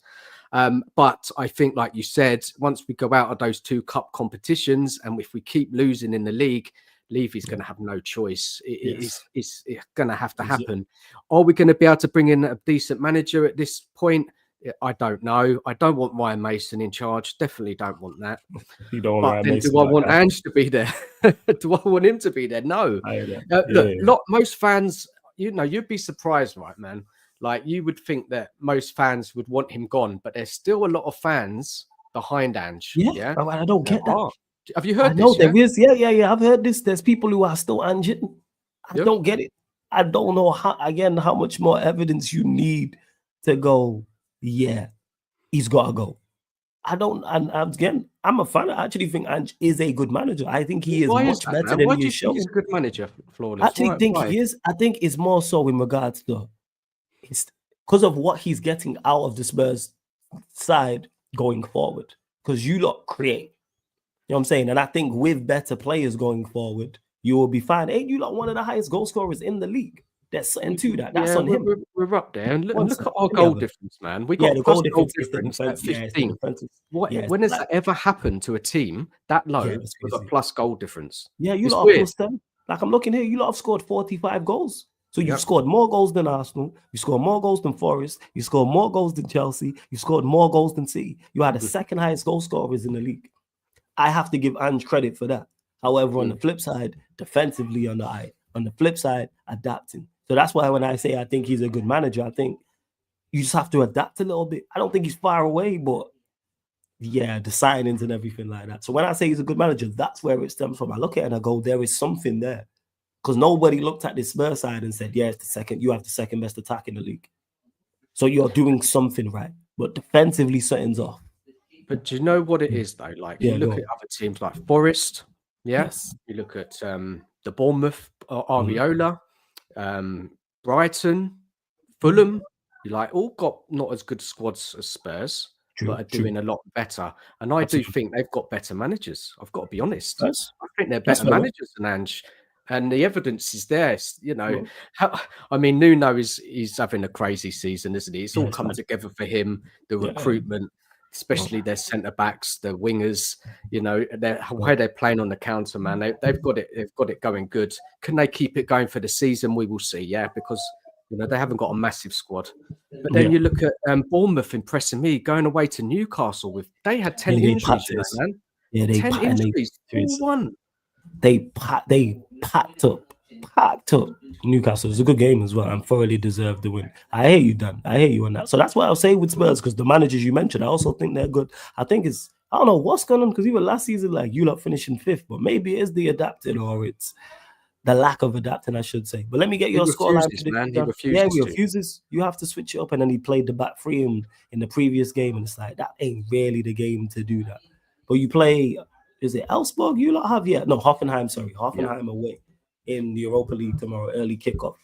But I think, like you said, once we go out of those 2 cup competitions and if we keep losing in the league, Levy's going to have no choice. Yes. It's going to have to happen. Are we going to be able to bring in a decent manager at this point? I don't know. I don't want Ryan Mason in charge. Definitely don't want that. You don't want But Ryan then, Mason do I like want that. Ange to be there? Do I want him to be there? No. Look, most fans, you'd be surprised, right, man? Like, you would think that most fans would want him gone, but there's still a lot of fans behind Ange. Yeah, I don't get that. Have you heard I know this? there is. Yeah. I've heard this. There's people who are still Anging. I don't get it. I don't know how much more evidence you need to go, yeah, he's got to go. I don't, and again, I'm a fan. I actually think Ange is a good manager. I think he is much better than he is shown. He's a good manager, Flawless? I actually think he is. I think it's more so in regards to it's because of what he's getting out of the Spurs side going forward. Because you lot create. You know what I'm saying? And I think with better players going forward, you will be fine. Ain't you lot one of the highest goal scorers in the league? There's something to that. That's on him. We're up there. And look at our goal difference, man. We got the plus goal goal difference at 15. When has that ever happened to a team that low with a plus goal difference? Yeah, you lot are plus 10. Like, I'm looking here, you lot have scored 45 goals. So you've scored more goals than Arsenal. You scored more goals than Forest. You scored more goals than Chelsea. You scored more goals than City. You had the second highest goal scorers in the league. I have to give Ange credit for that. However, on the flip side, defensively on the flip side, adapting. So that's why when I say I think he's a good manager, I think you just have to adapt a little bit. I don't think he's far away, but yeah, the signings and everything like that. So when I say he's a good manager, that's where it stems from. I look at it and I go, there is something there. Because nobody looked at this Spurs side and said, yeah, you have the second best attack in the league. So you're doing something right. But defensively, something's off. But do you know what it is, though? Like, you look at other teams like Forest, yes. You look at the Bournemouth, Areola, Brighton, Fulham. You like all got not as good squads as Spurs, but are doing a lot better. And I do think they've got better managers. I've got to be honest. I think they're better managers than Ange. And the evidence is there, Nuno is having a crazy season, isn't he? It's all come together for him, the recruitment, especially their centre-backs, the wingers, why they're playing on the counter, man. They've got it going good. Can they keep it going for the season? We will see, because they haven't got a massive squad. But then you look at Bournemouth impressing me, going away to Newcastle they had 10 injuries, man. Yeah, 10 injuries, 4-1. They packed up Newcastle. It was a good game as well and thoroughly deserved the win. I hear you, Dan. I hear you on that. So that's what I'll say with Spurs, because the managers you mentioned, I also think they're good. I don't know what's going on, because even last season, like, you lot finishing 5th, but maybe it is the adapting or it's the lack of adapting, I should say. But let me get your scoreline. He refuses. You have to switch it up, and then he played the back three in the previous game, and it's like, that ain't really the game to do that. But you play... Is it Elfsborg you lot have? Yeah. No, Hoffenheim, Hoffenheim away in the Europa League tomorrow, early kickoff.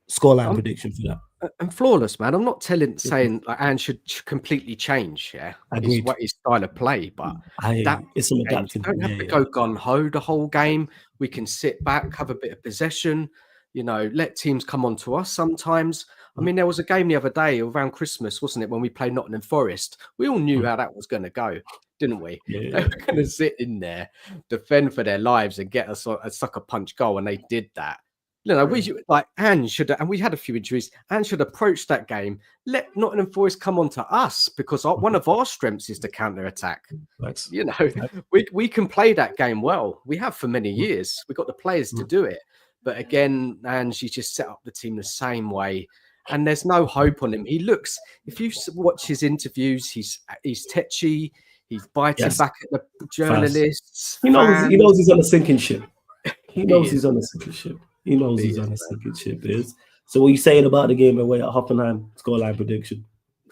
Scoreline prediction for that. And Flawless, man. I'm not saying like Ange should completely change, his style of play, but it's some adapting. You don't have to go gun-ho the whole game. We can sit back, have a bit of possession, let teams come on to us sometimes. I mean, there was a game the other day around Christmas, wasn't it, when we played Nottingham Forest? We all knew how that was going to go, didn't we? They were going to sit in there, defend for their lives, and get a sucker punch goal, and they did that. Ange should, and we had a few injuries. Ange should approach that game. Let Nottingham Forest come on to us, because one of our strengths is the counter attack. We can play that game well. We have for many years. We've got the players to do it. But again, Ange, he just set up the team the same way. And there's no hope on him. He looks, if you watch his interviews, he's tetchy. He's biting back at the journalists. He knows he's on a sinking ship. He knows he's on a sinking ship. He knows he's on a sinking ship. So what are you saying about the game away at Hoffenheim? Scoreline prediction.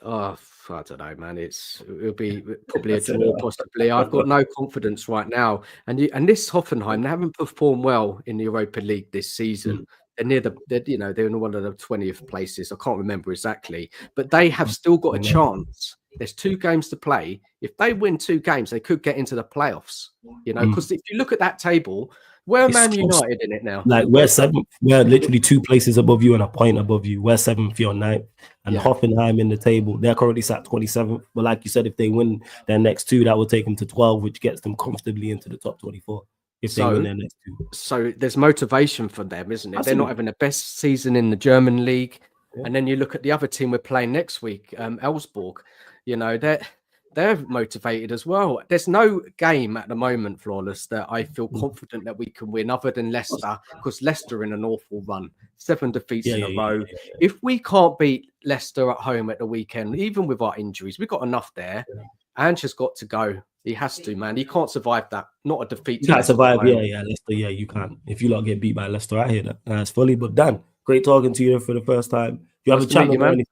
Oh, I don't know, man. It'll be probably a draw, possibly. I've got no confidence right now. And this Hoffenheim, they haven't performed well in the Europa League this season. They're in one of the 20th places. I can't remember exactly, but they have still got a chance. There's 2 games to play. If they win 2 games, they could get into the playoffs. Because if you look at that table, where are Man United in it now? Like, we're 7th. We're literally 2 places above you and a point above you. We're 7th, you're 9th. And Hoffenheim in the table, they're currently sat 27th. But like you said, if they win their next 2, that will take them to 12, which gets them comfortably into the top 24. if they win their next two. So there's motivation for them, isn't it? They're Absolutely. not having the best season in the German league. Yeah. And then you look at the other team we're playing next week, Elfsborg. You know, they're motivated as well. There's no game at the moment, Flawless, that I feel confident that we can win other than Leicester, because Leicester are in an awful run. 7 defeats in a row. If we can't beat Leicester at home at the weekend, even with our injuries, we've got enough there. Ange has got to go. He has to, man. He can't survive that. Not a defeat. You can't survive. Yeah, Leicester. Yeah, you can't. If you lot get beat by Leicester, I hear that. That's fully. But Dan, great talking to you for the first time. You have Nice a to channel, meet you, man. man.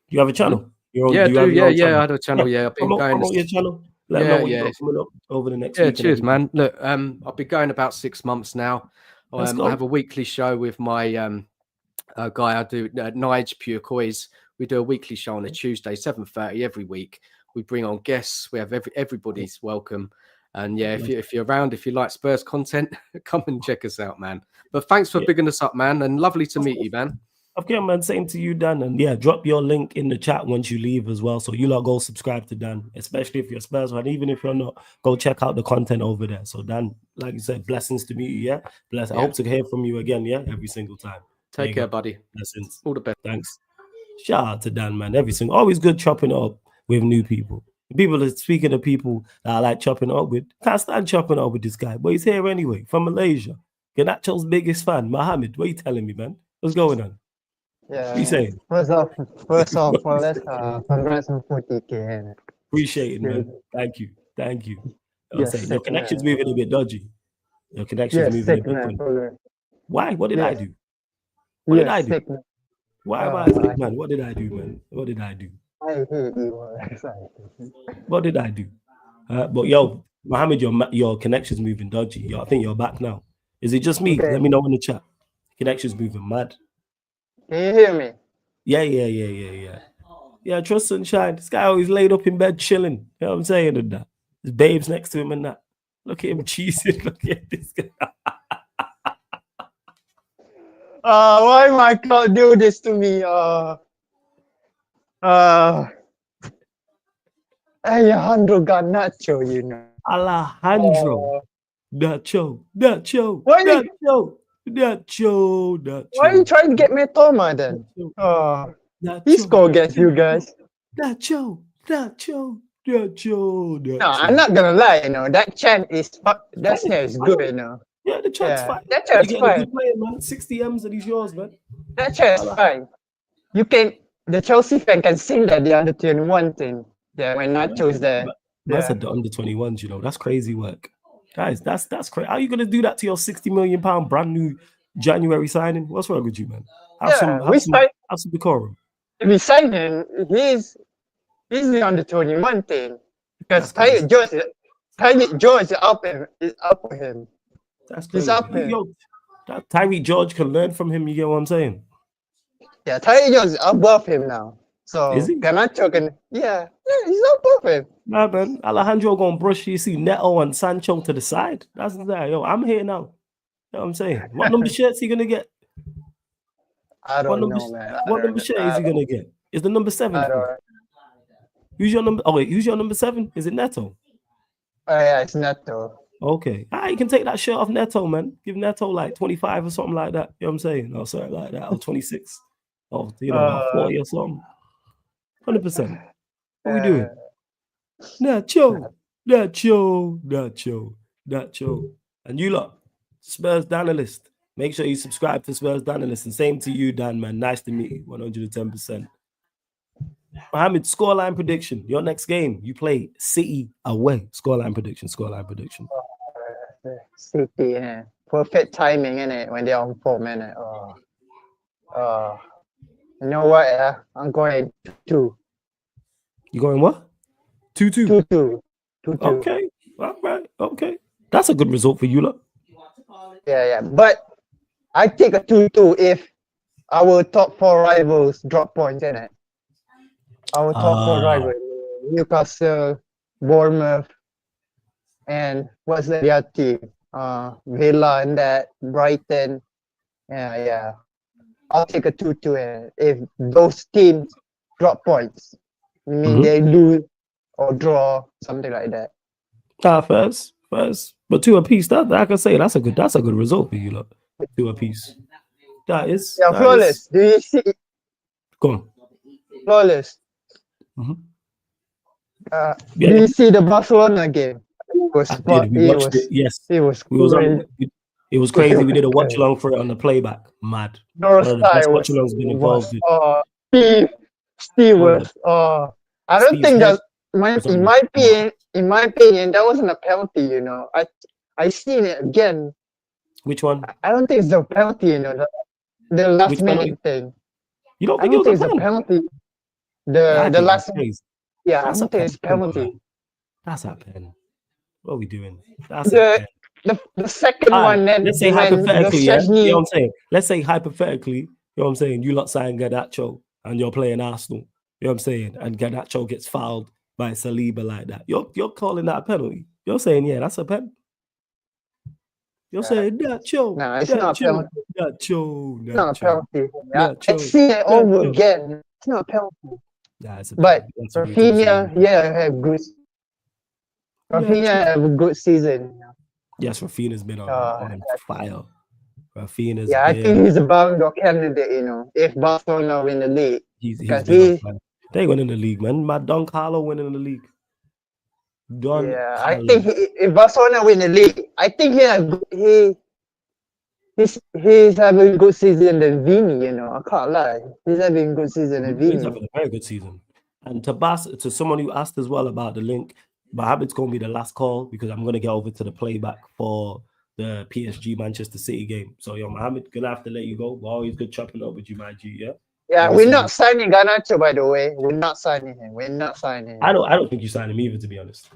You have a channel. Yeah, I do. Yeah, I have a channel. Yeah, I've been going. Promote your channel. Let them know what you got coming up over the next week. Cheers, man. Look, I've been going about 6 months now. I have a weekly show with my guy I do, Nige Pure Coys. We do a weekly show on a Tuesday, 7:30 every week. We bring on guests. We have everybody's welcome. And yeah, if you're around, if you like Spurs content, come and check us out, man. But thanks for bigging us up, man. And lovely to meet you, man. Okay, man. Same to you, Dan. And yeah, drop your link in the chat once you leave as well. So you lot go subscribe to Dan, especially if you're Spurs fan. Even if you're not, go check out the content over there. So Dan, like you said, blessings to meet you. Yeah, bless. I hope to hear from you again. Yeah, every single time. Take care, buddy. Blessings. All the best. Thanks. Shout out to Dan, man. Always good chopping it up with new people. People are speaking of people that I like chopping it up with. Can't stand chopping it up with this guy, but he's here anyway from Malaysia. Garnacho's biggest fan, Mohammed. What are you telling me, man? What's going on? Yeah. What are you saying? First off, let's congrats on 40K. Appreciate it, man. Thank you. Yes, Your connection's moving a bit dodgy. Your connection's moving a bit dodgy. Why? What did I do? What did I do? Why am I sick, man? What did I do, man? What did I do? I hate you. What did I do? But yo, Mohammed, your connection's moving dodgy. Yo, I think you're back now. Is it just me? Okay. Let me know in the chat. Connection's moving mad. Can you hear me? Yeah. Yeah, trust sunshine. This guy always laid up in bed chilling. You know what I'm saying? And that. There's babes next to him and that. Look at him cheesing. Look at this guy. Why my God do this to me? Alejandro Garnacho, you know. Alejandro. Nacho. Why are you trying to get me Toma then? He scored against you guys. Nacho. No, I'm not gonna lie, you know. That chant is good, you know. Yeah, the chant's fine. That chant's you fine. Good player, man. 60 M's and he's yours, man. That chant's fine. The Chelsea fan can sing that the under 21 thing. Yeah, when Nacho's there. That's at the under 21s, you know. That's crazy work. Guys, that's crazy. How are you gonna do that to your £60 million brand new January signing? What's wrong with you, man? Have some decorum. If we sign him, he's the under 21 thing. Because Tyreek George is up for him. That's crazy. He's up him. Yo, Tyreek George can learn from him, you get what I'm saying? Yeah, Tyreek George is above him now. So is he? Garnacho can he's above him. Nah, man. Alejandro gonna brush you see Neto and Sancho to the side. That's that. Yo, I'm here now. You know what I'm saying? What number shirts he gonna get? I don't know, man. What number shirt is he gonna get? Is the number 7? Who's your number? Oh wait, who's your number 7? Is it Neto? Oh yeah, it's Neto. Okay. You can take that shirt off Neto, man. Give Neto like 25 or something like that. You know what I'm saying? Or something like that. Or 26. Or 40 or something. 100%. What we doing? Nacho. And you lot, Spurs Danalyst. Make sure you subscribe to Spurs Danalyst. And same to you, Dan, man. Nice to meet you. 110%. Mohammed, scoreline prediction. Your next game, you play City away. Scoreline prediction. City, yeah. Perfect timing, innit? When they're on 4 minutes. You know what? I'm going 2. You going what? 2-2. 2-2. Okay. All right. Okay. That's a good result for you, look. Yeah. But I take a 2-2 if our top 4 rivals drop points, innit? Our top 4 rivals. Newcastle, Bournemouth, and what's the other team? Villa and that, Brighton. Yeah. I'll take a 2-2 if those teams drop points. I mean, they lose or draw, something like that. First. First, but 2 apiece. That I can say that's a good result for you, look. 2 apiece. That is. Yeah, Flawless. Do you see? Go on. Flawless. Mm-hmm. Do you see the Barcelona game? I did. We watched it. Yes, it was we was on. crazy. It was crazy. We did a watch along for it on the playback. Mad. One of the best watch alongs been involved in. Steve was. I don't Steve's think head that. was In on my the- opinion, that wasn't a penalty. You know, I seen it again. Which one? I don't think it's a penalty. You know, the last Which minute penalty? thing. You don't I think don't it think was it's a a penalty? penalty. I The think last. that's crazy. Yeah, That's I don't think it's Come penalty. on. That's a pen. What are we doing? That's a pen. The second All right, one, then let's say when hypothetically, the yeah. You Szczesny, know what I'm saying? Let's say hypothetically, you know what I'm saying? You lot sign Garnacho and you're playing Arsenal. You know what I'm saying? And Garnacho gets fouled by Saliba like that. You're calling that a penalty. You're saying, yeah, that's a pen. You're saying Nacho. No, it's not a penalty. Nacho. It's not a penalty. Nacho. I see it over again. It's not a penalty. Nah, it's a But penalty. That's Rafinha, have good. Rafinha have a good season. Yes, Rafinha's been on fire. Rafinha's Yeah, I think he's a Ballon d'Or candidate. You know, if Barcelona win the league, he's been on fire. They winning the league, man. My Don Carlo winning the league. I think if Barcelona win the league, I think he's having a good season than Vini. You know, I can't lie. He's having a good season than Vini. He's having a very good season. And to someone who asked as well about the link, Mohamed's going to be the last call because I'm going to get over to the playback for the PSG Manchester City game. So, Mohamed, going to have to let you go. Well, always good chopping up with you, my G, yeah? Yeah, we're not signing Garnacho, by the way. We're not signing him. We're not signing him. I don't think you sign him either, to be honest.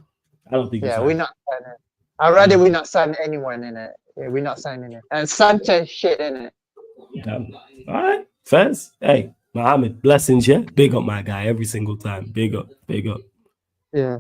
I don't think we're not signing him. I'd rather we're not signing anyone in it. Yeah, we're not signing him. And Sanchez shit in it. Damn. All right. Fez. Hey, Mohamed, blessings, yeah? Big up my guy every single time. Big up. Yeah.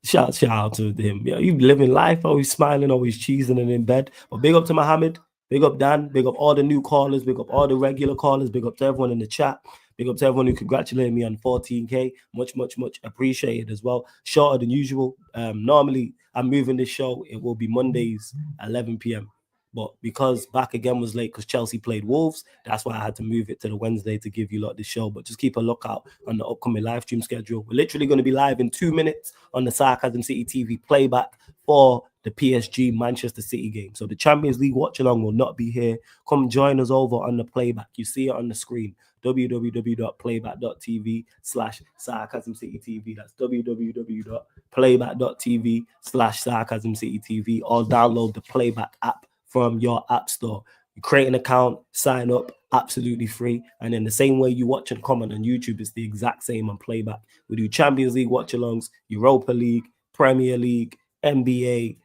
Shout out to him. Yeah, you living life, always smiling, always cheesing and in bed. But big up to Mohamed. Big up Dan. Big up all the new callers. Big up all the regular callers. Big up to everyone in the chat. Big up to everyone who congratulated me on 14K. Much appreciated as well. Shorter than usual. Normally, I'm moving this show. It will be Mondays, 11 p.m. But because back again was late because Chelsea played Wolves, that's why I had to move it to the Wednesday to give you lot this show. But just keep a lookout on the upcoming live stream schedule. We're literally going to be live in 2 minutes on the Sarcasm City TV playback for the PSG Manchester City game. So the Champions League watch along will not be here. Come join us over on the playback. You see it on the screen. www.playback.tv/Sarcasm City TV. That's www.playback.tv/Sarcasm City TV. Or download the playback app from your app store. You create an account, sign up, absolutely free. And then the same way you watch and comment on YouTube, it's the exact same on playback. We do Champions League watch-alongs, Europa League, Premier League, NBA,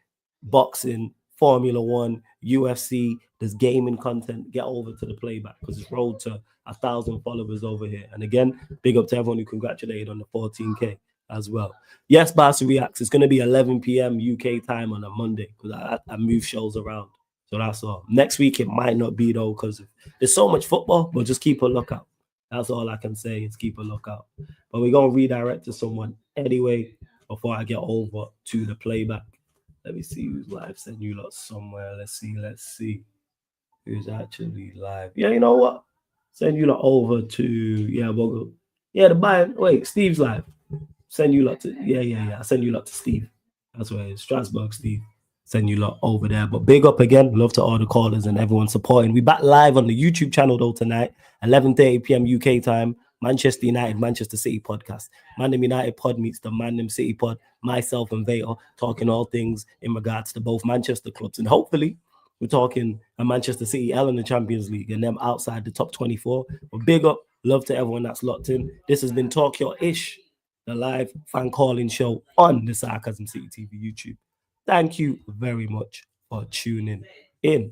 boxing, Formula One, UFC. There's gaming content. Get over to the playback because it's rolled to 1,000 followers over here. And again, big up to everyone who congratulated on the 14K as well. Yes, Barca Reacts. It's going to be 11 p.m. UK time on a Monday because I move shows around. So that's all. Next week, it might not be, though, because there's so much football, but just keep a lookout. That's all I can say is keep a lookout. But we're going to redirect to someone anyway before I get over to the playback. Let me see who's live. Send you lot somewhere. Let's see who's actually live. Yeah, you know what? Send you lot over to, the Bayern. Wait, Steve's live. Send you lot to, I send you lot to Steve. That's where it's Strasbourg, Steve. Send you lot over there. But big up again. Love to all the callers and everyone supporting. We back live on the YouTube channel though tonight, 11:30 p.m. UK time. Manchester United, Manchester City podcast. Mandem United pod meets the Mandem City pod. Myself and Vader talking all things in regards to both Manchester clubs. And hopefully we're talking a Manchester City L in the Champions League and them outside the top 24. But big up. Love to everyone that's locked in. This has been Talk Your Ish, the live fan calling show on the Sarcasm City TV YouTube. Thank you very much for tuning in.